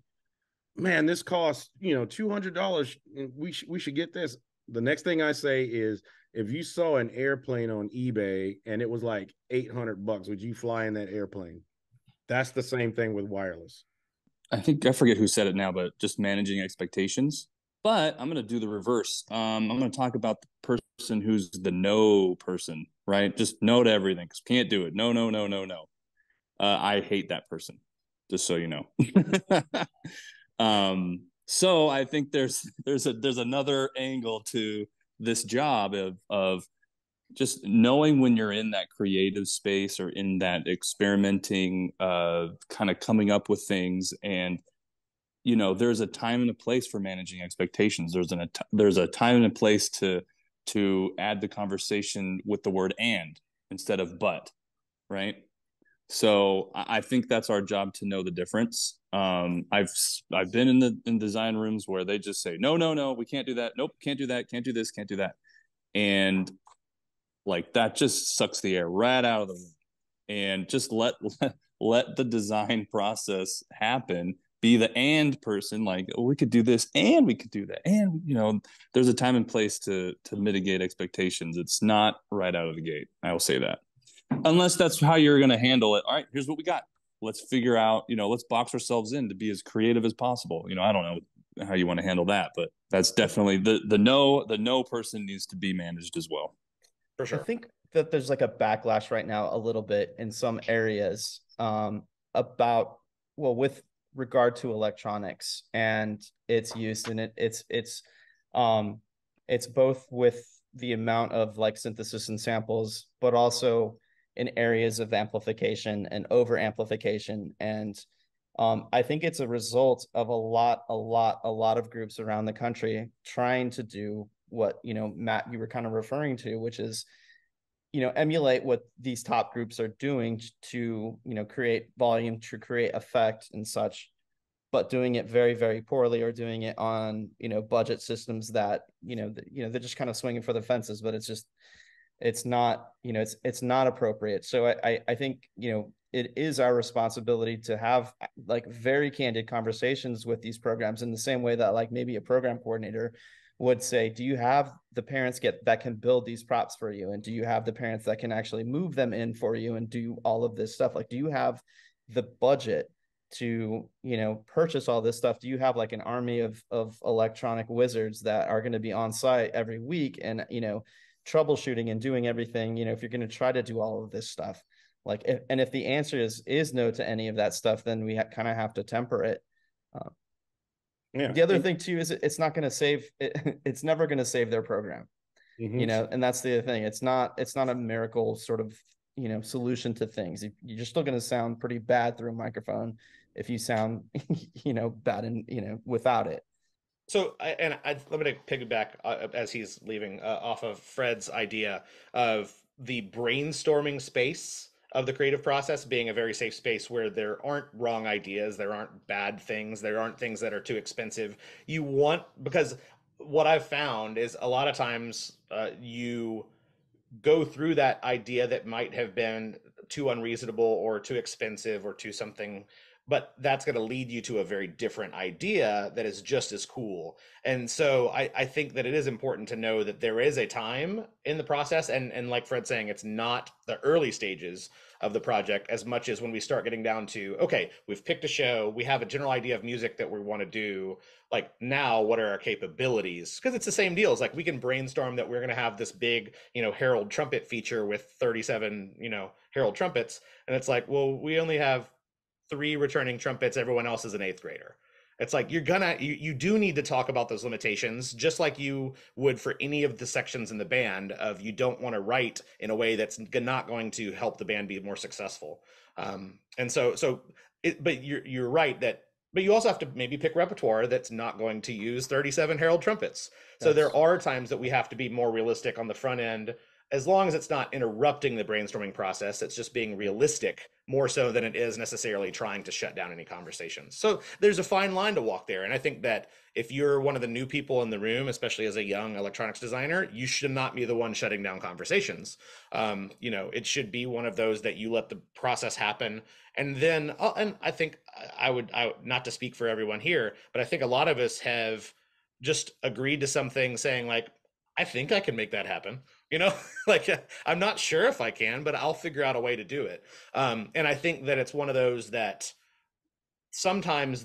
man, this costs, $200. We should get this. The next thing I say is, if you saw an airplane on eBay and it was like $800, would you fly in that airplane? That's the same thing with wireless. I think, I forget who said it now, but just managing expectations. But I'm going to do the reverse. I'm going to talk about the person who's the no person, right? Just no to everything. Can't do it. No, no, no, no, no. I hate that person, just so you know. So I think there's another angle to this job of just knowing when you're in that creative space or in that experimenting, kind of coming up with things. And there's a time and a place for managing expectations. There's a time and a place to add the conversation with the word and instead of but, right? So I think that's our job to know the difference. I've been in design rooms where they just say no, no, no, we can't do that. Nope, can't do that. Can't do this. Can't do that. And like that just sucks the air right out of the room. And just let the design process happen. Be the and person, like, oh, we could do this and we could do that. And there's a time and place to mitigate expectations. It's not right out of the gate. I will say that. Unless that's how you're going to handle it. All right, here's what we got. Let's figure out, let's box ourselves in to be as creative as possible. I don't know how you want to handle that, but that's definitely the no person needs to be managed as well. For sure. I think that there's like a backlash right now a little bit in some areas about, well, with regard to electronics and its use in it. It's both with the amount of like synthesis and samples, but also in areas of amplification and over amplification. And I think it's a result of a lot of groups around the country trying to do what, Matt, you were kind of referring to, which is, emulate what these top groups are doing to, create volume, to create effect and such, but doing it very, very poorly, or doing it on, budget systems that, they're just kind of swinging for the fences, but it's not, it's not appropriate. So I think, it is our responsibility to have like very candid conversations with these programs, in the same way that like maybe a program coordinator would say, do you have the parents that can build these props for you? And do you have the parents that can actually move them in for you and do all of this stuff? Like, do you have the budget to, purchase all this stuff? Do you have like an army of electronic wizards that are going to be on site every week and, troubleshooting and doing everything, if you're going to try to do all of this stuff? Like, if the answer is no to any of that stuff, then we kind of have to temper it. Yeah. The other thing too is it's not going to save it, it's never going to save their program. And that's the other thing. It's not a miracle sort of, solution to things. You're still going to sound pretty bad through a microphone if you sound, bad and, without it. So, let me piggyback as he's leaving off of Fred's idea of the brainstorming space of the creative process being a very safe space where there aren't wrong ideas, there aren't bad things, there aren't things that are too expensive. Because what I've found is a lot of times you go through that idea that might have been too unreasonable or too expensive or too something, but that's going to lead you to a very different idea that is just as cool. And so I think that it is important to know that there is a time in the process, and like Fred's saying, it's not the early stages of the project as much as when we start getting down to, okay, we've picked a show, we have a general idea of music that we want to do, like now what are our capabilities? Because it's the same deal. It's like we can brainstorm that we're going to have this big, herald trumpet feature with 37, herald trumpets, and it's like, well, we only have 3 returning trumpets, everyone else is an 8th grader. It's like you do need to talk about those limitations, just like you would for any of the sections in the band, of you don't want to write in a way that's not going to help the band be more successful. But you're right but you also have to maybe pick repertoire that's not going to use 37 herald trumpets. So there are times that we have to be more realistic on the front end, as long as it's not interrupting the brainstorming process. It's just being realistic more so than it is necessarily trying to shut down any conversations. So there's a fine line to walk there. And I think that if you're one of the new people in the room, especially as a young electronics designer, you should not be the one shutting down conversations. It should be one of those that you let the process happen. And then, and I think I would not to speak for everyone here, but I think a lot of us have just agreed to something saying like, I think I can make that happen. Like, I'm not sure if I can, but I'll figure out a way to do it. And I think that it's one of those that sometimes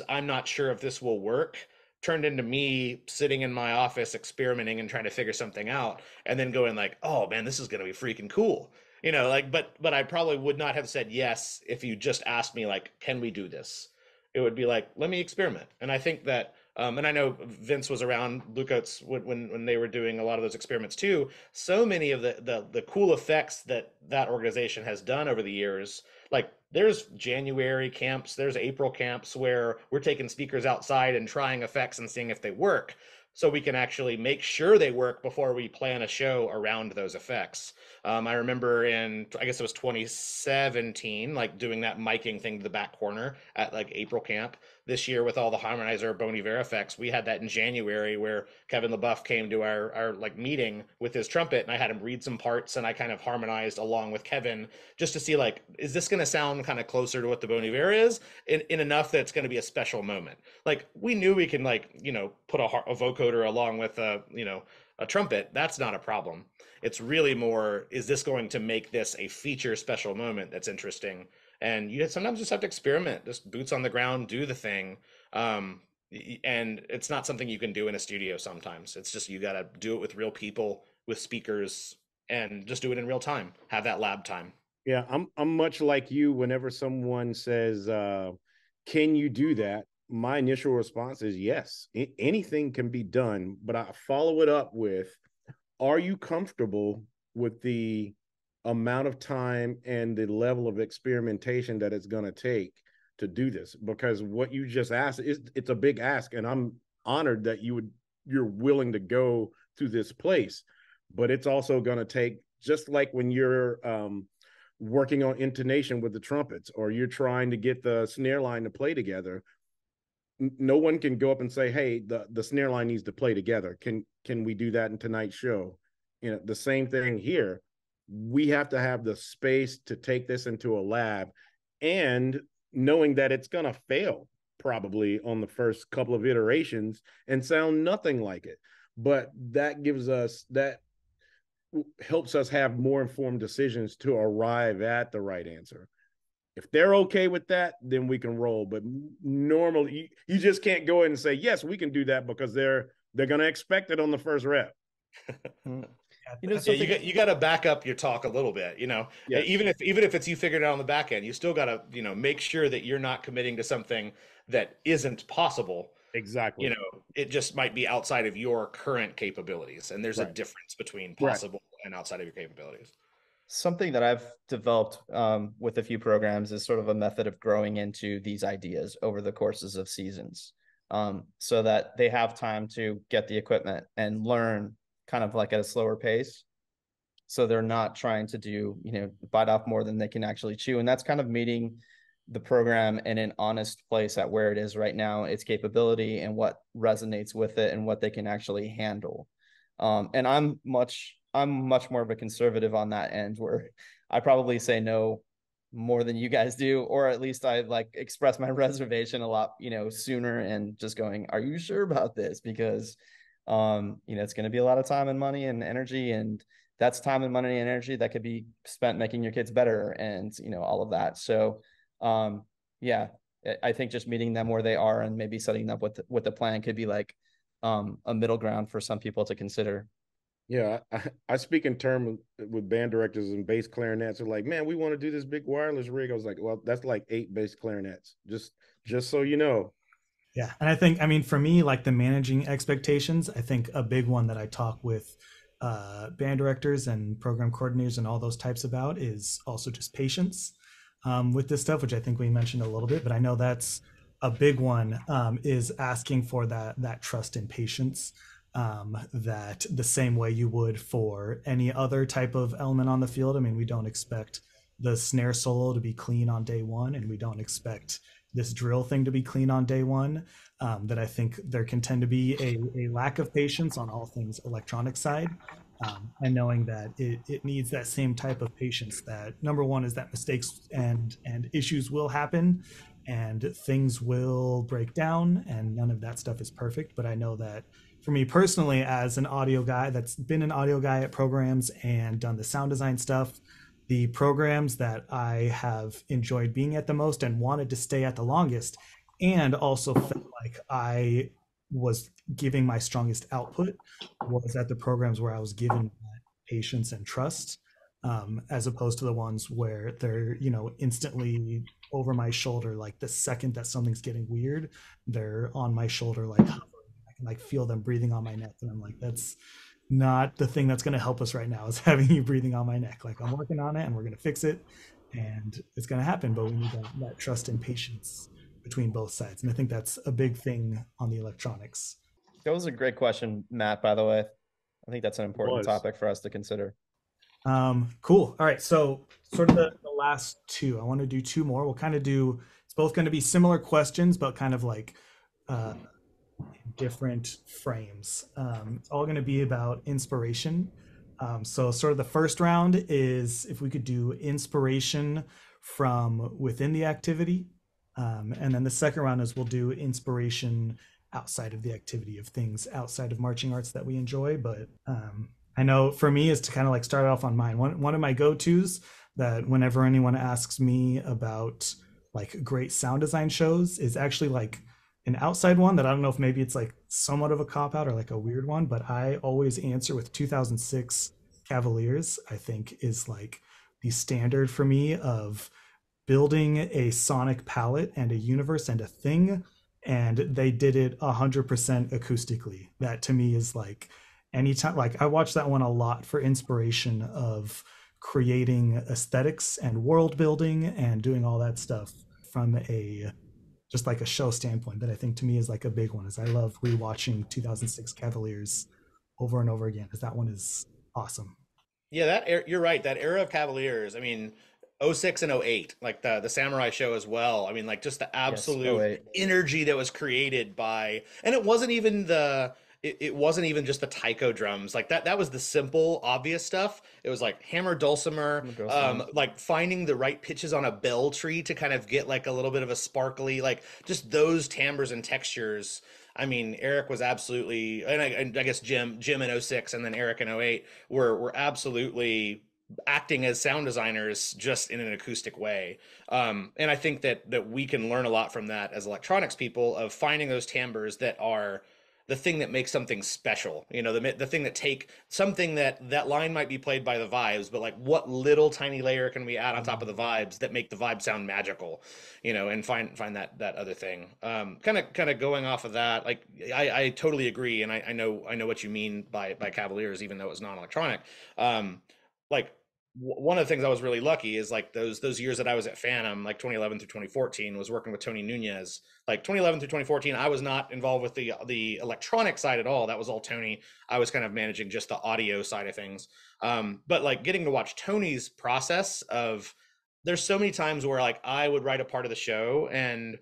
I'm not sure if this will work, turned into me sitting in my office experimenting and trying to figure something out, and then going like, oh man, this is going to be freaking cool. Like, but I probably would not have said yes if you just asked me like, can we do this? It would be like, let me experiment. And I think that, and I know Vince was around Lucots when they were doing a lot of those experiments too. So many of the cool effects that organization has done over the years, like there's January camps, there's April camps where we're taking speakers outside and trying effects and seeing if they work, so we can actually make sure they work before we plan a show around those effects. I remember I guess it was 2017, like doing that miking thing to the back corner at like April camp. This year with all the harmonizer Bon Iver effects, we had that in January where Kevin LaBeouf came to our like meeting with his trumpet, and I had him read some parts and I kind of harmonized along with Kevin just to see like, is this going to sound kind of closer to what the Bon Iver is in enough that it's going to be a special moment. Like we knew we can like, put a vocoder along with a trumpet. That's not a problem. It's really more, is this going to make this a feature special moment that's interesting? And you sometimes just have to experiment, just boots on the ground, do the thing. And it's not something you can do in a studio sometimes. It's just, you got to do it with real people, with speakers, and just do it in real time. Have that lab time. Yeah, I'm much like you. Whenever someone says, can you do that? My initial response is yes. Anything can be done, but I follow it up with, are you comfortable with the amount of time and the level of experimentation that it's going to take to do this? Because what you just asked it's a big ask, and I'm honored that you're willing to go to this place. But it's also going to take, just like when you're working on intonation with the trumpets, or you're trying to get the snare line to play together, no one can go up and say, hey, the snare line needs to play together. Can we do that in tonight's show? The same thing here. We have to have the space to take this into a lab, and knowing that it's going to fail probably on the first couple of iterations and sound nothing like it. But that helps us have more informed decisions to arrive at the right answer. If they're okay with that, then we can roll. But normally you just can't go in and say, yes, we can do that, because they're going to expect it on the first rep. You got to back up your talk a little bit, Yes. even if it's you figured it out on the back end, you still got to, make sure that you're not committing to something that isn't possible. Exactly. It just might be outside of your current capabilities. And there's a difference between possible and outside of your capabilities. Something that I've developed with a few programs is sort of a method of growing into these ideas over the courses of seasons, so that they have time to get the equipment and learn kind of like at a slower pace. So they're not trying to do, bite off more than they can actually chew. And that's kind of meeting the program in an honest place at where it is right now, its capability and what resonates with it and what they can actually handle. And I'm much more of a conservative on that end, where I probably say no more than you guys do, or at least I like express my reservation a lot, sooner, and just going, are you sure about this? Because, it's going to be a lot of time and money and energy, and that's time and money and energy that could be spent making your kids better, and, all of that. So, yeah, I think just meeting them where they are and maybe setting up what the plan could be like, a middle ground for some people to consider. Yeah, I speak in terms with band directors and bass clarinets. Are like, man, we want to do this big wireless rig. I was like, well, that's like 8 bass clarinets. Just so you know. Yeah, and I think, for me, like the managing expectations, I think a big one that I talk with band directors and program coordinators and all those types about is also just patience with this stuff, which I think we mentioned a little bit, but I know that's a big one, is asking for that trust and patience. That the same way you would for any other type of element on the field. We don't expect the snare solo to be clean on day one, and we don't expect this drill thing to be clean on day one. That I think there can tend to be a lack of patience on all things electronic side, and knowing that it needs that same type of patience. That number one is that mistakes and issues will happen, and things will break down, and none of that stuff is perfect. But I know that for me personally, as an audio guy that's been an audio guy at programs and done the sound design stuff, the programs that I have enjoyed being at the most and wanted to stay at the longest, and also felt like I was giving my strongest output was at the programs where I was given patience and trust, as opposed to the ones where they're, instantly over my shoulder. Like the second that something's getting weird, they're on my shoulder, like hovering. I can like feel them breathing on my neck, and I'm like, that's not the thing that's going to help us right now, is having you breathing on my neck. Like, I'm working on it and we're going to fix it and it's going to happen, but we need that trust and patience between both sides. And I think that's a big thing on the electronics. That was a great question, Matt, by the way. I think that's an important topic for us to consider. Cool. All right. So sort of the last two, I want to do two more. We'll kind of do, it's both going to be similar questions, but kind of like different frames. It's all going to be about inspiration. So sort of the first round is if we could do inspiration from within the activity. And then the second round is we'll do inspiration outside of the activity, of things outside of marching arts that we enjoy. But I know for me is to kind of like start off on mine. One of my go-tos that whenever anyone asks me about like great sound design shows is actually like an outside one that I don't know if maybe it's like somewhat of a cop out or like a weird one, but I always answer with 2006 Cavaliers. I think is like the standard for me of building a sonic palette and a universe and a thing, and they did it 100% acoustically. That to me is like, anytime, like I watch that one a lot for inspiration of creating aesthetics and world building and doing all that stuff from a just like a show standpoint. That I think to me is like a big one, is I love rewatching 2006 Cavaliers over and over again, because that one is awesome. Yeah, you're right. That era of Cavaliers, I mean, '06 and '08, like the Samurai show as well. I mean, like just the absolute '08 energy that was created by, and it wasn't even it wasn't even just the taiko drums. Like that was the simple, obvious stuff. It was like hammer dulcimer, like finding the right pitches on a bell tree to kind of get like a little bit of a sparkly, like just those timbres and textures. I mean, Eric was absolutely, and I guess Jim in '06 and then Eric in '08 were absolutely acting as sound designers, just in an acoustic way. And I think that we can learn a lot from that as electronics people, of finding those timbres that are the thing that makes something special. The thing that take something that line might be played by the vibes, but like what little tiny layer can we add on top of the vibes that make the vibe sound magical, and find that other thing. Kind of going off of that, like I totally agree, and I know what you mean by Cavaliers, even though it's non-electronic. Like one of the things I was really lucky is like those years that I was at Phantom, like 2011 through 2014, was working with Tony Nunez. Like 2011 through 2014, I was not involved with the electronic side at all. That was all Tony. I was kind of managing just the audio side of things. But like getting to watch Tony's process of, there's so many times where like I would write a part of the show, and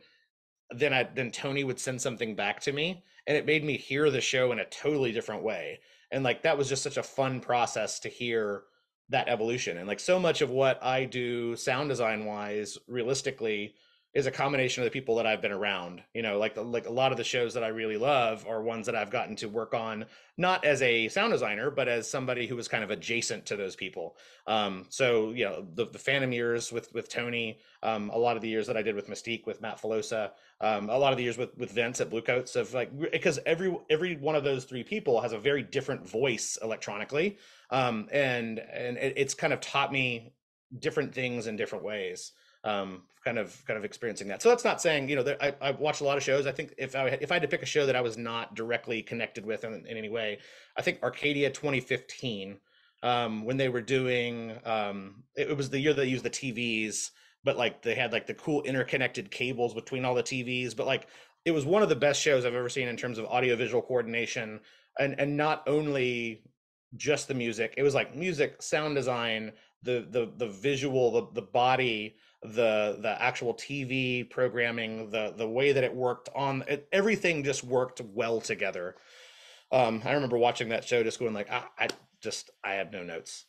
then Tony would send something back to me, and it made me hear the show in a totally different way. And like that was just such a fun process to hear that evolution. And like so much of what I do sound design wise, realistically, is a combination of the people that I've been around. Like a lot of the shows that I really love are ones that I've gotten to work on, not as a sound designer, but as somebody who was kind of adjacent to those people. So the Phantom years with Tony, a lot of the years that I did with Mystique with Matt Filosa, a lot of the years with Vince at Bluecoats, of like, because every one of those three people has a very different voice electronically. And it's kind of taught me different things in different ways. Kind of experiencing that. So that's not saying, I've watched a lot of shows. I think if I had to pick a show that I was not directly connected with in any way, I think Arcadia 2015, when they were doing, it was the year they used the TVs, but like they had like the cool interconnected cables between all the TVs. But like it was one of the best shows I've ever seen in terms of audiovisual coordination, and not only just the music. It was like music, sound design, the visual, the body, the actual TV programming, the way that it worked on it, everything just worked well together. I remember watching that show just going like, I have no notes.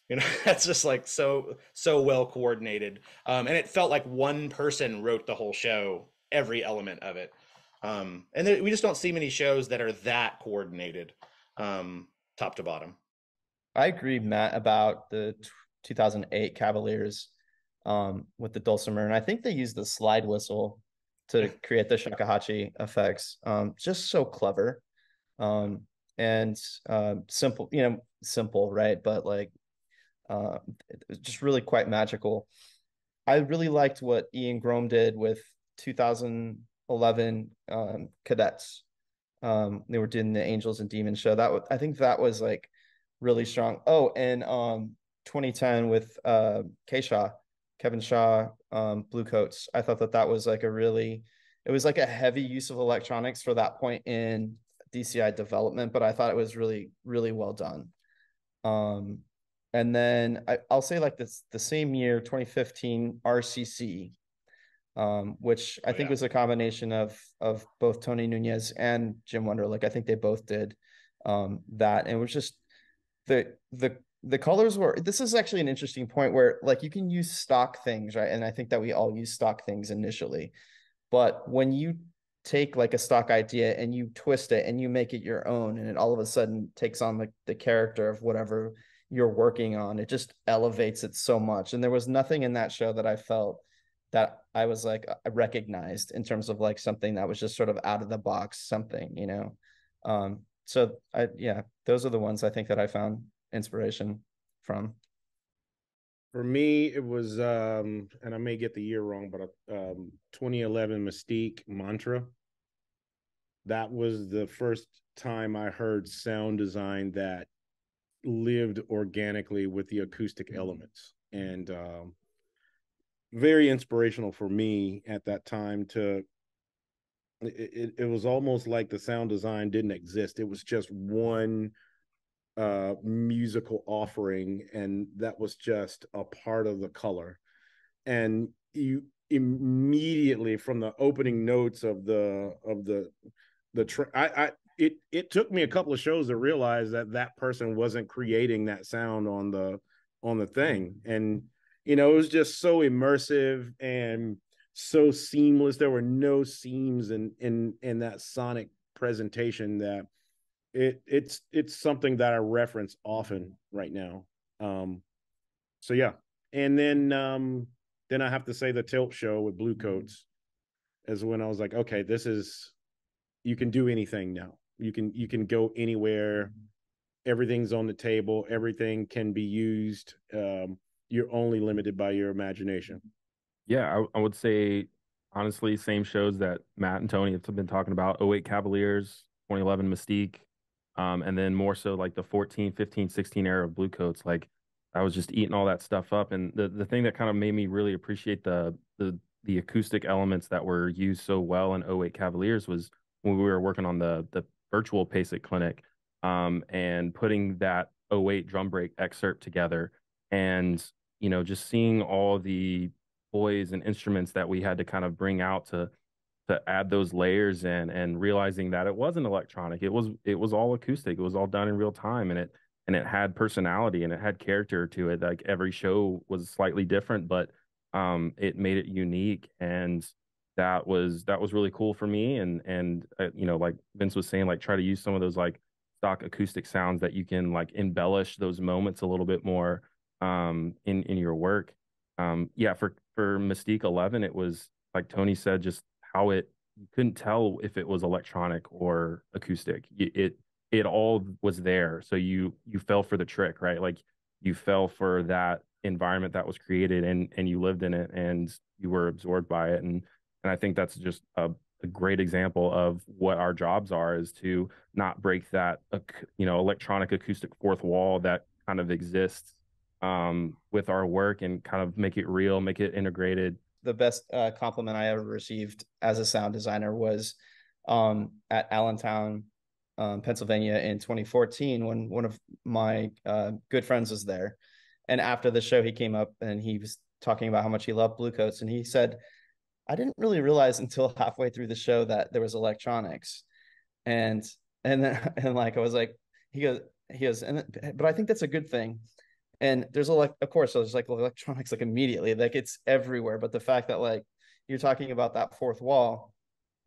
That's just like so well coordinated. And it felt like one person wrote the whole show, every element of it. And we just don't see many shows that are that coordinated, top to bottom. I agree, Matt, about the 2008 Cavaliers with the dulcimer. And I think they used the slide whistle to create the shakuhachi effects. Just so clever. and simple, simple, right? But like it was just really quite magical. I really liked what Ian Grome did with 2011 Cadets. They were doing the Angels and Demons show. I think that was like really strong. Oh, and 2010 with Kevin Shaw, Blue Coats. I thought that was like it was like a heavy use of electronics for that point in DCI development, but I thought it was really, really well done. And then I'll say like the same year, 2015 RCC, which I think was a combination of both Tony Nunez and Jim Wonder. Like I think they both did that, and it was just the colors were. This is actually an interesting point where like you can use stock things, right? And I think that we all use stock things initially, but when you take like a stock idea and you twist it and you make it your own, and it all of a sudden takes on the character of whatever you're working on, it just elevates it so much. And there was nothing in that show that I felt that I was like I recognized in terms of like something that was just sort of out of the box something, so those are the ones I think that I found inspiration from. For me, it was and I may get the year wrong, but 2011 Mystique Mantra. That was the first time I heard sound design that lived organically with the acoustic elements, and very inspirational for me at that time. It was almost like the sound design didn't exist. It was just one musical offering, and that was just a part of the color. And you immediately, from the opening notes of it took me a couple of shows to realize that person wasn't creating that sound on the thing. And it was just so immersive and so seamless. There were no seams in that sonic presentation that it's something that I reference often right now. So yeah. And then I have to say the Tilt show with Blue Coats is when I was like, okay, you can do anything now. You can go anywhere. Everything's on the table. Everything can be used. You're only limited by your imagination. Yeah, I would say honestly, same shows that Matt and Tony have been talking about: '08 Cavaliers, 2011 Mystique, and then more so like the 14, 15, 16 era of Blue Coats. Like I was just eating all that stuff up, and the thing that kind of made me really appreciate the acoustic elements that were used so well in '08 Cavaliers was when we were working on the virtual PASIC clinic, and putting that '08 drum break excerpt together, and just seeing all the toys and instruments that we had to kind of bring out to add those layers in, and realizing that it wasn't electronic. It was all acoustic. It was all done in real time, and it had personality and it had character to it. Like every show was slightly different, but it made it unique, and that was really cool for me. And like Vince was saying, like try to use some of those like stock acoustic sounds that you can like embellish those moments a little bit more in your work. Yeah, for Mystique 11, it was like Tony said, just how you couldn't tell if it was electronic or acoustic. It all was there, so you fell for the trick, right? Like you fell for that environment that was created, and you lived in it, and you were absorbed by it. And I think that's just a great example of what our jobs are, is to not break that electronic acoustic fourth wall that kind of exists with our work, and kind of make it real, make it integrated. The best compliment I ever received as a sound designer was at Allentown, Pennsylvania in 2014, when one of my good friends was there. And after the show, he came up and he was talking about how much he loved Blue Coats. And he said, I didn't really realize until halfway through the show that there was electronics. And then and like I was like, he goes, but I think that's a good thing. And there's of course, there's like electronics like immediately, like it's everywhere. But the fact that like you're talking about that fourth wall,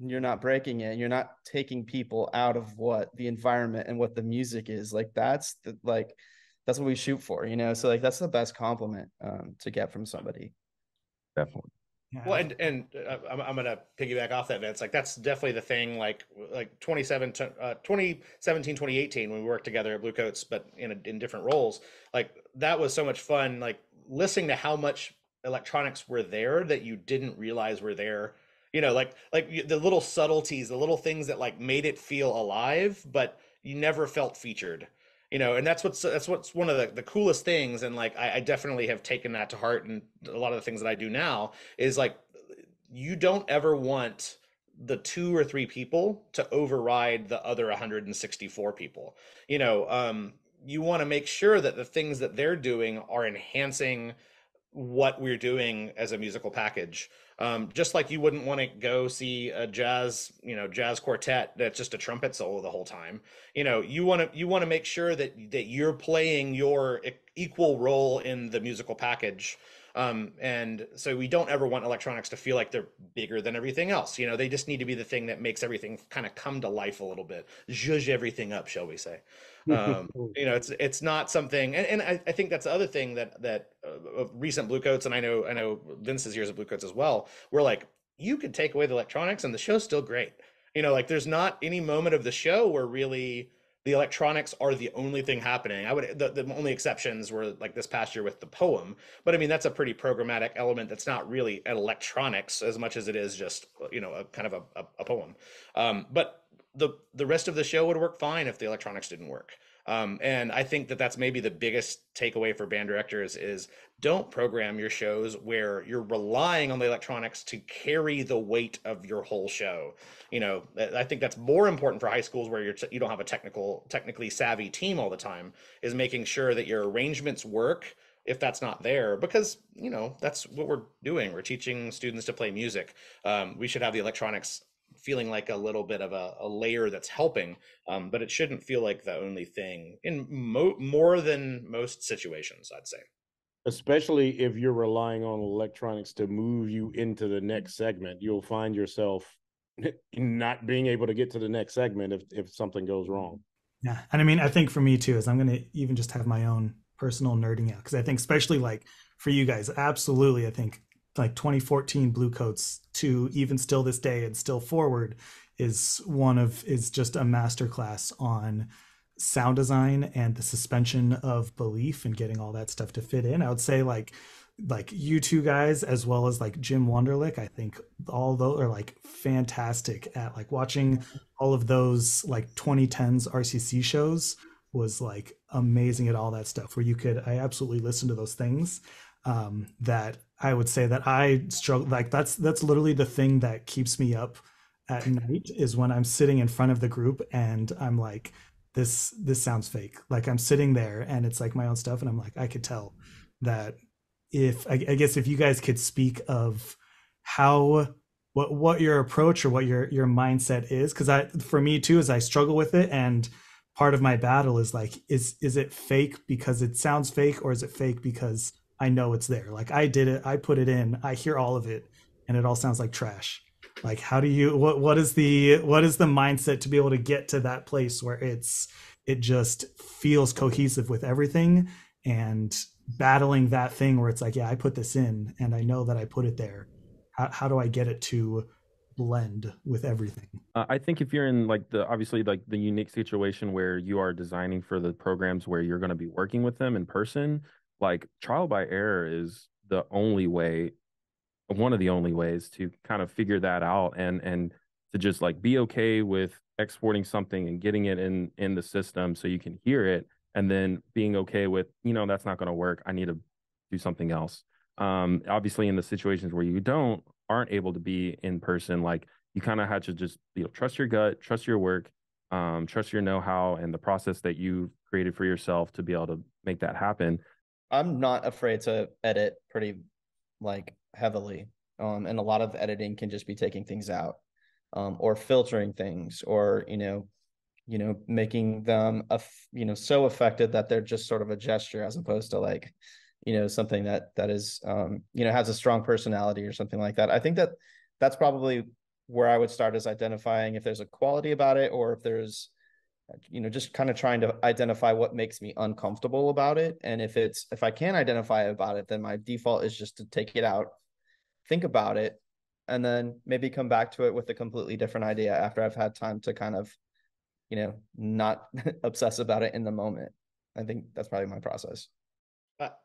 you're not breaking it, you're not taking people out of what the environment and what the music is, like that's what we shoot for, so like that's the best compliment to get from somebody. Definitely. Yeah. Well, I'm gonna piggyback off that, Vince. Like that's definitely the thing. Like 2017, 2018, when we worked together at Blue Coats, but in different roles. Like that was so much fun. Like listening to how much electronics were there that you didn't realize were there. The little subtleties, the little things that like made it feel alive, but you never felt featured. And that's what's one of the coolest things. And like I definitely have taken that to heart, and a lot of the things that I do now is like you don't ever want the two or three people to override the other 164 people. You want to make sure that the things that they're doing are enhancing what we're doing as a musical package. Just like you wouldn't want to go see a jazz quartet that's just a trumpet solo the whole time. You want to make sure that you're playing your equal role in the musical package. And so we don't ever want electronics to feel like they're bigger than everything else. They just need to be the thing that makes everything kind of come to life a little bit, zhuzh everything up, shall we say. It's not something, and I think that's the other thing that of recent Blue Coats, and I know Vince's years of Blue Coats as well, where like you could take away the electronics and the show's still great. Like there's not any moment of the show where really the electronics are the only thing happening. The only exceptions were like this past year with the poem, but I mean that's a pretty programmatic element that's not really electronics as much as it is just a kind of a poem. But the rest of the show would work fine if the electronics didn't work. And I think that that's maybe the biggest takeaway for band directors is don't program your shows where you're relying on the electronics to carry the weight of your whole show. I think that's more important for high schools where you don't have a technically savvy team all the time, is making sure that your arrangements work if that's not there, because that's what we're doing. We're teaching students to play music. We should have the electronics feeling like a little bit of a layer that's helping, but it shouldn't feel like the only thing in more than most situations, I'd say. Especially if you're relying on electronics to move you into the next segment, you'll find yourself not being able to get to the next segment if something goes wrong. Yeah. And I mean, I think for me too, is I'm going to even just have my own personal nerding out. Cause I think especially like for you guys, absolutely. I think like 2014 Blue Coats to even still this day and still forward is just a masterclass on sound design and the suspension of belief and getting all that stuff to fit in. I would say like you two guys, as well as like Jim Wunderlich, I think all those are like fantastic at like watching all of those like 2010s RCC shows was like amazing at all that stuff where I absolutely listen to those things. That I would say that I struggle, like that's literally the thing that keeps me up at night, is when I'm sitting in front of the group and I'm like, this sounds fake. Like I'm sitting there and it's like my own stuff and I'm like, I could tell that I guess if you guys could speak of what your approach or what your mindset is, because for me too is I struggle with it, and part of my battle is like, is it fake because it sounds fake, or is it fake because I know it's there? Like I did it, I put it in, I hear all of it, and it all sounds like trash. Like how do you what is the mindset to be able to get to that place where it just feels cohesive with everything, and battling that thing where it's like, yeah, I put this in and I know that I put it there. How do I get it to blend with everything? I think if you're in like obviously like the unique situation where you are designing for the programs where you're going to be working with them in person, like trial by error is the only way, one of the only ways to kind of figure that out, and to just like be okay with exporting something and getting it in the system so you can hear it, and then being okay with, that's not going to work, I need to do something else. Obviously in the situations where you aren't able to be in person, like you kind of had to just trust your gut, trust your work, trust your know-how and the process that you've created for yourself to be able to make that happen. I'm not afraid to edit pretty like heavily. And a lot of editing can just be taking things out, or filtering things, or making them so affected that they're just sort of a gesture, as opposed to like something that is has a strong personality or something like that. I think that's probably where I would start, is identifying if there's a quality about it, or if there's just kind of trying to identify what makes me uncomfortable about it. And if I can identify about it, then my default is just to take it out think about it, and then maybe come back to it with a completely different idea after I've had time to kind of, not obsess about it in the moment. I think that's probably my process.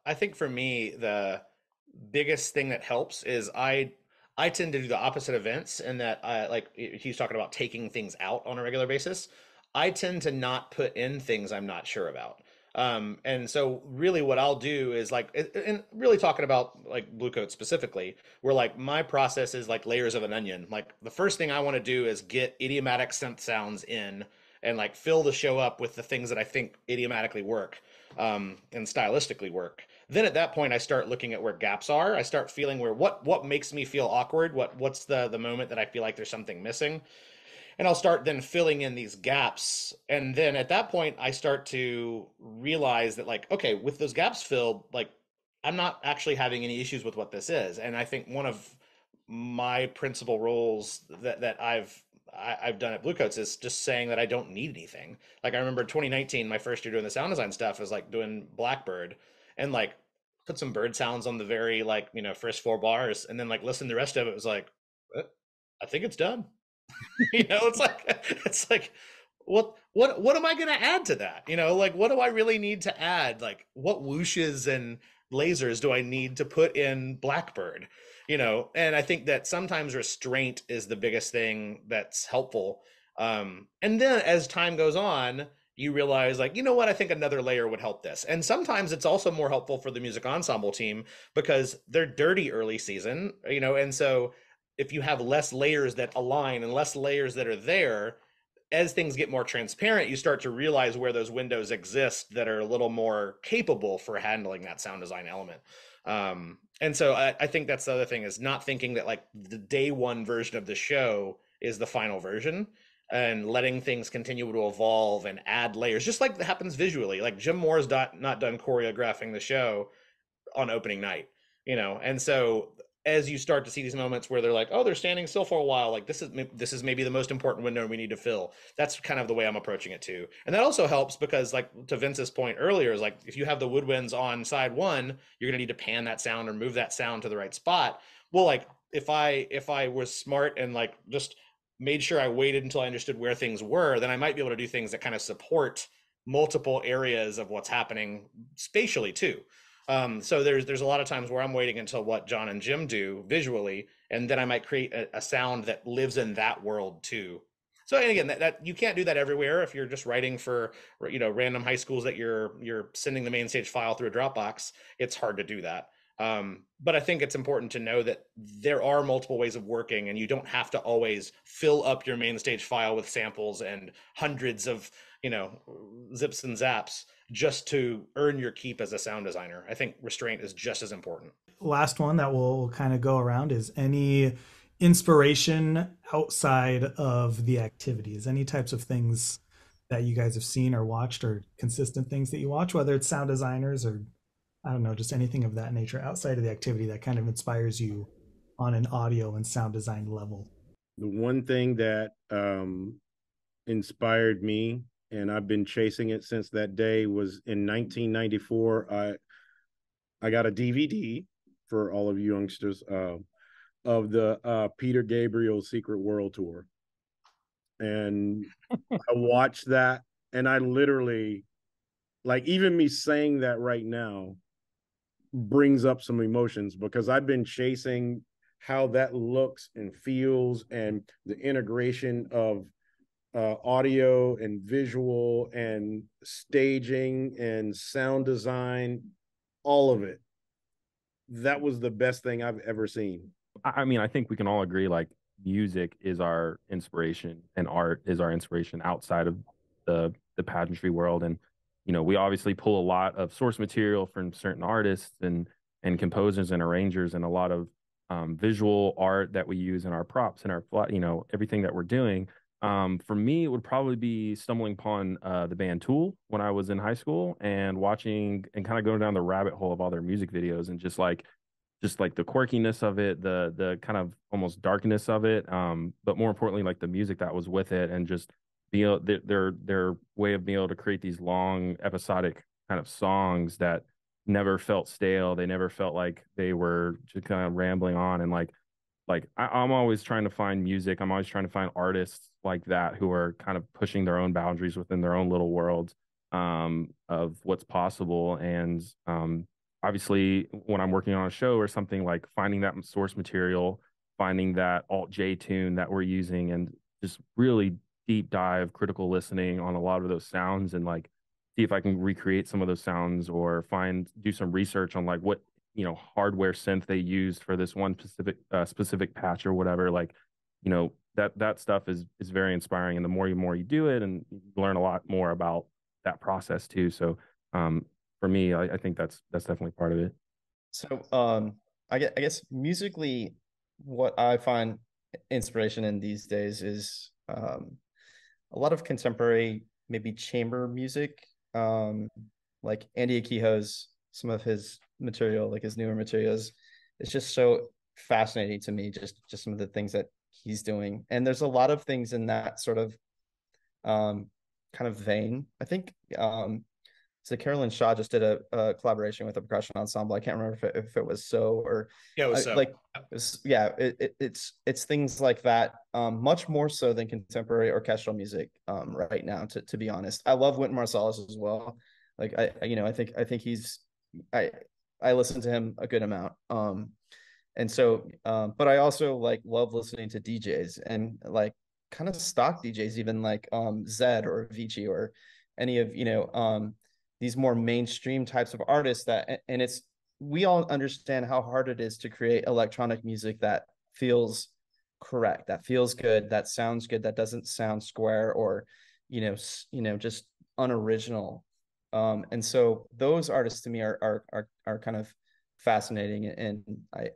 I think for me, the biggest thing that helps is I tend to do the opposite events, and that I like he's talking about taking things out on a regular basis. I tend to not put in things I'm not sure about. And so really what I'll do is like, and really talking about like Blue Coat specifically, where like my process is like layers of an onion. Like the first thing I want to do is get idiomatic synth sounds in and like fill the show up with the things that I think idiomatically work, and stylistically work. Then at that point I start looking at where gaps are. I start feeling where what makes me feel awkward, what's the moment that I feel like there's something missing, and I'll start then filling in these gaps. And then at that point I start to realize that like, okay, with those gaps filled, like I'm not actually having any issues with what this is. And I think one of my principal roles that I've done at Blue Coats is just saying that I don't need anything. Like I remember 2019, my first year doing the sound design stuff, was like doing Blackbird, and like put some bird sounds on the very like, first 4 bars, and then like listen to the rest of it was like, I think it's done. It's like what am I going to add to that? Like what do I really need to add? Like what whooshes and lasers do I need to put in Blackbird? And I think that sometimes restraint is the biggest thing that's helpful. And then as time goes on, you realize like, what, I think another layer would help this. And sometimes it's also more helpful for the music ensemble team because they're dirty early season, and so if you have less layers that align and less layers that are there, as things get more transparent, you start to realize where those windows exist that are a little more capable for handling that sound design element. And so I think that's the other thing, is not thinking that like the day one version of the show is the final version, and letting things continue to evolve and add layers, just like that happens visually. Like Jim Moore's not done choreographing the show on opening night, and so as you start to see these moments where they're like, oh, they're standing still for a while, like this is maybe the most important window we need to fill. That's kind of the way I'm approaching it too. And that also helps because, like to Vince's point earlier, is like if you have the woodwinds on side one, you're gonna need to pan that sound or move that sound to the right spot. Well, like if I was smart and like just made sure I waited until I understood where things were, then I might be able to do things that kind of support multiple areas of what's happening spatially too. So there's a lot of times where I'm waiting until what John and Jim do visually, and then I might create a sound that lives in that world too. So, and again, that you can't do that everywhere. If you're just writing for random high schools that you're sending the main stage file through a Dropbox, it's hard to do that. But I think it's important to know that there are multiple ways of working, and you don't have to always fill up your main stage file with samples and hundreds of zips and zaps just to earn your keep as a sound designer. I think restraint is just as important. Last one that we'll kind of go around is any inspiration outside of the activities, any types of things that you guys have seen or watched, or consistent things that you watch, whether it's sound designers or I don't know, just anything of that nature outside of the activity that kind of inspires you on an audio and sound design level. The one thing that inspired me, and I've been chasing it since that day, was in 1994. I got a DVD for all of you youngsters of the Peter Gabriel Secret World Tour. And I watched that, and I literally, like, even me saying that right now brings up some emotions, because I've been chasing how that looks and feels, and the integration of audio and visual and staging and sound design, all of it. That was the best thing I've ever seen. I mean, I think we can all agree like music is our inspiration and art is our inspiration outside of the pageantry world. And we obviously pull a lot of source material from certain artists and composers and arrangers, and a lot of visual art that we use in our props and our everything that we're doing. For me, it would probably be stumbling upon the band Tool when I was in high school, and watching and kind of going down the rabbit hole of all their music videos, and just like the quirkiness of it, the kind of almost darkness of it, but more importantly, like the music that was with it, and just their way of being able to create these long episodic kind of songs that never felt stale. They never felt like they were just kind of rambling on. And I'm always trying to find music. I'm always trying to find artists like that who are kind of pushing their own boundaries within their own little world of what's possible. And obviously, when I'm working on a show or something, like finding that source material, finding that alt J tune that we're using, and just really deep dive critical listening on a lot of those sounds, and like see if I can recreate some of those sounds, or do some research on like what hardware synth they used for this one specific patch or whatever. Like, that stuff is very inspiring, and the more you do it, and you learn a lot more about that process too. So for me, I think that's definitely part of it. So I guess musically, what I find inspiration in these days is a lot of contemporary, maybe chamber music, like Andy Akiho's, some of his material, like his newer materials. It's just so fascinating to me, just some of the things that he's doing. And there's a lot of things in that sort of kind of vein. I think so Carolyn Shaw just did a collaboration with a percussion ensemble. I can't remember if it was So, or yeah, it was So. It's things like that, much more so than contemporary orchestral music right now, to be honest. I love Wynton Marsalis as well. Like I think he's I listen to him a good amount. And so but I also like love listening to DJs, and like kind of stock DJs, even like Zed or Vici or any of these more mainstream types of artists and we all understand how hard it is to create electronic music that feels correct, that feels good, that sounds good, that doesn't sound square or just unoriginal. And so those artists to me are kind of fascinating, and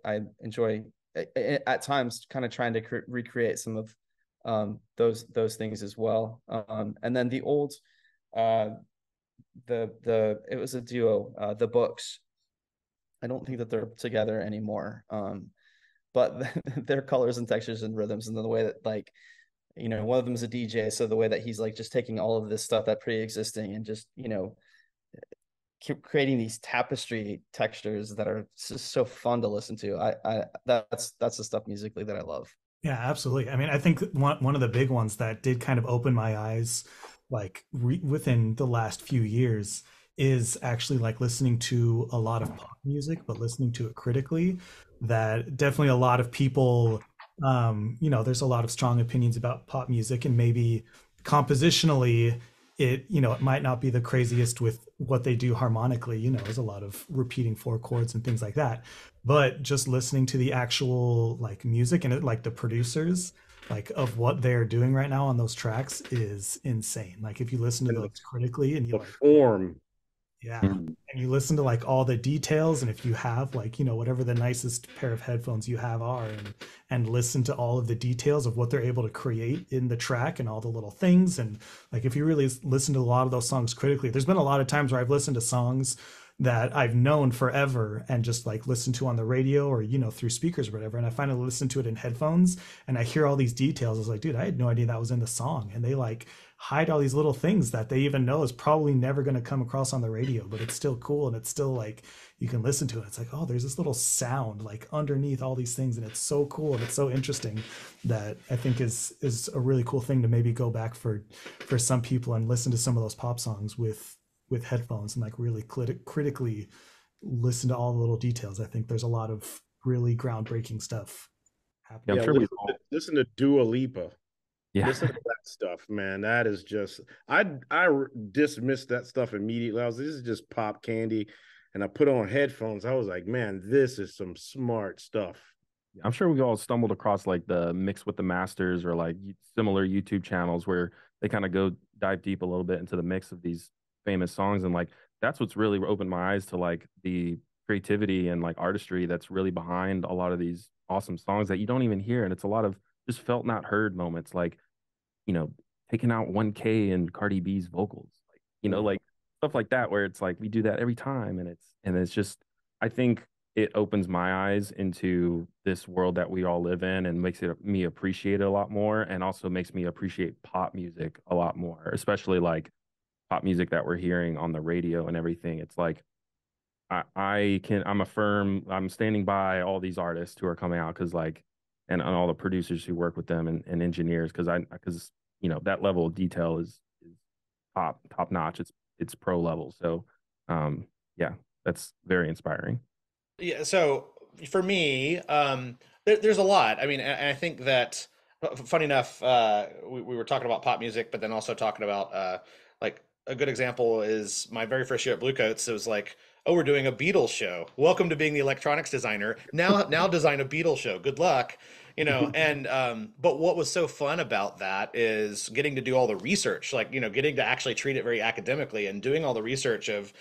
I enjoy at times kind of trying to recreate some of those things as well. And then the old it was a duo, the Books. I don't think that they're together anymore. But their colors and textures and rhythms, and the way that, like, one of them is a DJ, so the way that he's like just taking all of this stuff that pre-existing and just creating these tapestry textures that are just so fun to listen to. That's the stuff musically that I love. Yeah, absolutely. I mean, I think one of the big ones that did kind of open my eyes, like within the last few years, is actually like listening to a lot of pop music, but listening to it critically. That definitely a lot of people, there's a lot of strong opinions about pop music, and maybe compositionally it might not be the craziest with what they do harmonically. There's a lot of repeating four chords and things like that, but just listening to the actual like music and like the producers, like of what they're doing right now on those tracks is insane. Like if you listen to those critically and you form. Yeah. And you listen to like all the details, and if you have like, whatever the nicest pair of headphones you have are, and listen to all of the details of what they're able to create in the track and all the little things. And like, if you really listen to a lot of those songs critically, there's been a lot of times where I've listened to songs that I've known forever and just like listened to on the radio or, through speakers or whatever. And I finally listened to it in headphones and I hear all these details. I was like, dude, I had no idea that was in the song. And they like hide all these little things that they even know is probably never going to come across on the radio, but it's still cool. And it's still like, you can listen to it. It's like, oh, there's this little sound like underneath all these things. And it's so cool. And it's so interesting that I think is a really cool thing to maybe go back for some people and listen to some of those pop songs with headphones and like really critically listen to all the little details. I think there's a lot of really groundbreaking stuff happening. Yeah, I'm sure listen to Dua Lipa. Yeah. Listen to that stuff, man. That is just, I dismissed that stuff immediately. This is just pop candy. And I put on headphones. I was like, man, this is some smart stuff. I'm sure we all stumbled across like the Mix with the Masters or like similar YouTube channels where they kind of go dive deep a little bit into the mix of these famous songs. And like, that's what's really opened my eyes to like the creativity and like artistry that's really behind a lot of these awesome songs that you don't even hear. And it's a lot of just felt not heard moments, like, taking out 1K and Cardi B's vocals, like, like stuff like that, where it's like, we do that every time. And it's just, I think it opens my eyes into this world that we all live in and makes me appreciate it a lot more. And also makes me appreciate pop music a lot more, especially like pop music that we're hearing on the radio and everything. It's like, I'm standing by all these artists who are coming out because like, and all the producers who work with them and engineers because you know that level of detail is top notch. It's pro level. So yeah, that's very inspiring. Yeah, so for me, there's a lot. I mean, and I think that, funny enough, we were talking about pop music, but then also talking about like a good example is my very first year at Bluecoats. It was like, oh, we're doing a Beatles show. Welcome to being the electronics designer. Now design a Beatles show. Good luck. You know, and but what was so fun about that is getting to do all the research, like, you know, getting to actually treat it very academically and doing all the research of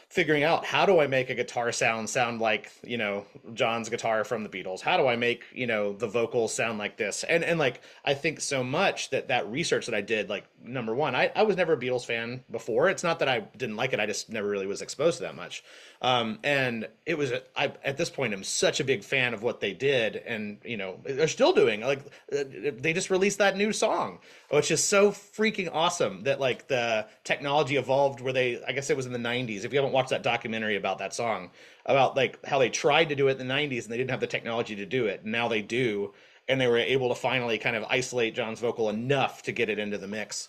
figuring out how do I make a guitar sound like, you know, John's guitar from the Beatles? How do I make, you know, the vocals sound like this? And like I think so much that research that I did, like number one, I was never a Beatles fan before. It's not that I didn't like it, I just never really was exposed to that much. And it was I at this point I'm such a big fan of what they did, and you know they're still doing like they just released that new song, which is so freaking awesome that like the technology evolved where they, I guess it was in the 90s. If you haven't watched that documentary about that song, about like how they tried to do it in the 90s and they didn't have the technology to do it, and now they do, and they were able to finally kind of isolate John's vocal enough to get it into the mix.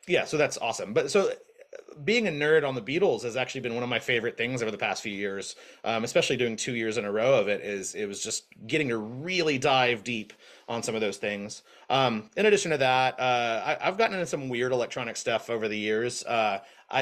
Yeah, so that's awesome. But so being a nerd on the Beatles has actually been one of my favorite things over the past few years, especially doing 2 years in a row of it. It was just getting to really dive deep on some of those things. In addition to that, I've gotten into some weird electronic stuff over the years. I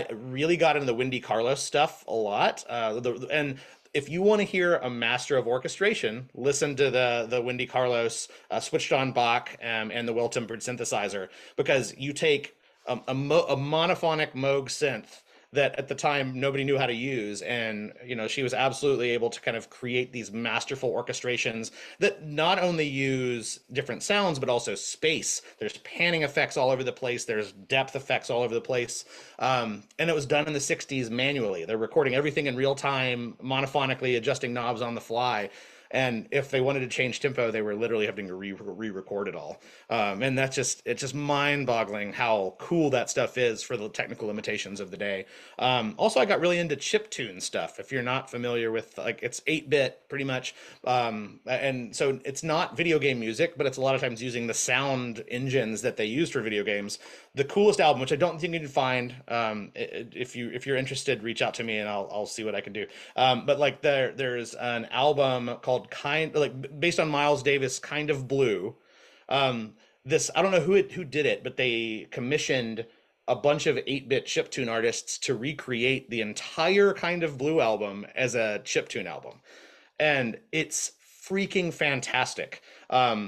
really got into the Wendy Carlos stuff a lot. And if you want to hear a master of orchestration, listen to the Wendy Carlos switched on Bach and the well-tempered synthesizer, because you take a monophonic Moog synth that at the time nobody knew how to use, and you know she was absolutely able to kind of create these masterful orchestrations that not only use different sounds but also space. There's panning effects all over the place, there's depth effects all over the place, and it was done in the 60s manually. They're recording everything in real time, monophonically adjusting knobs on the fly. And if they wanted to change tempo, they were literally having to re-record it all. And it's just mind-boggling how cool that stuff is for the technical limitations of the day. Also, I got really into chiptune stuff. If you're not familiar with, like, it's 8-bit pretty much. And so it's not video game music, but it's a lot of times using the sound engines that they use for video games. The coolest album, which I don't think you can find, if you're interested, reach out to me and I'll see what I can do. But like there's an album called based on Miles Davis, Kind of Blue. This, I don't know who did it, but they commissioned a bunch of 8-bit chiptune artists to recreate the entire Kind of Blue album as a chiptune album, and it's freaking fantastic.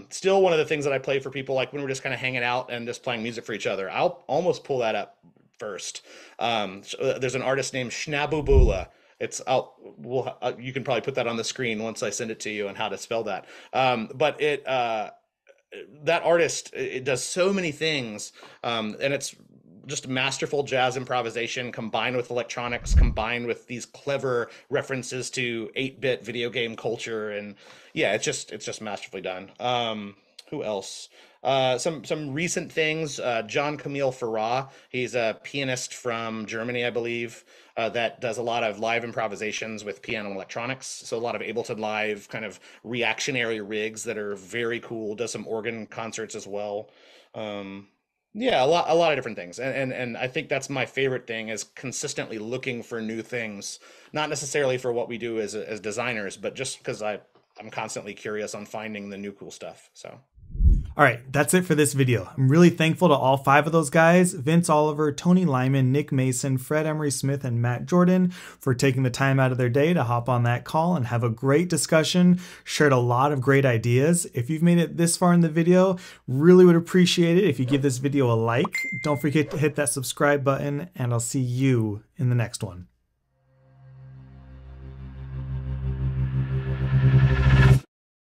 Still one of the things that I play for people, like when we're just kind of hanging out and just playing music for each other. I'll almost pull that up first. There's an artist named Schnabubula. You can probably put that on the screen once I send it to you on how to spell that. But that artist, it does so many things, and it's just masterful jazz improvisation combined with electronics, combined with these clever references to 8-bit video game culture, and yeah, it's just masterfully done. Who else? Some recent things. John Camille Farah. He's a pianist from Germany, I believe, that does a lot of live improvisations with piano and electronics. So a lot of Ableton Live kind of reactionary rigs that are very cool. Does some organ concerts as well. Yeah, a lot of different things, and I think that's my favorite thing, is consistently looking for new things, not necessarily for what we do as designers, but just because I'm constantly curious on finding the new cool stuff. So. All right, that's it for this video. I'm really thankful to all 5 of those guys, Vince Oliver, Tony Lymon, Nick Mason, Fred Emery Smith, and Matt Jordan, for taking the time out of their day to hop on that call and have a great discussion, shared a lot of great ideas. If you've made it this far in the video, really would appreciate it if you give this video a like. Don't forget to hit that subscribe button, and I'll see you in the next one.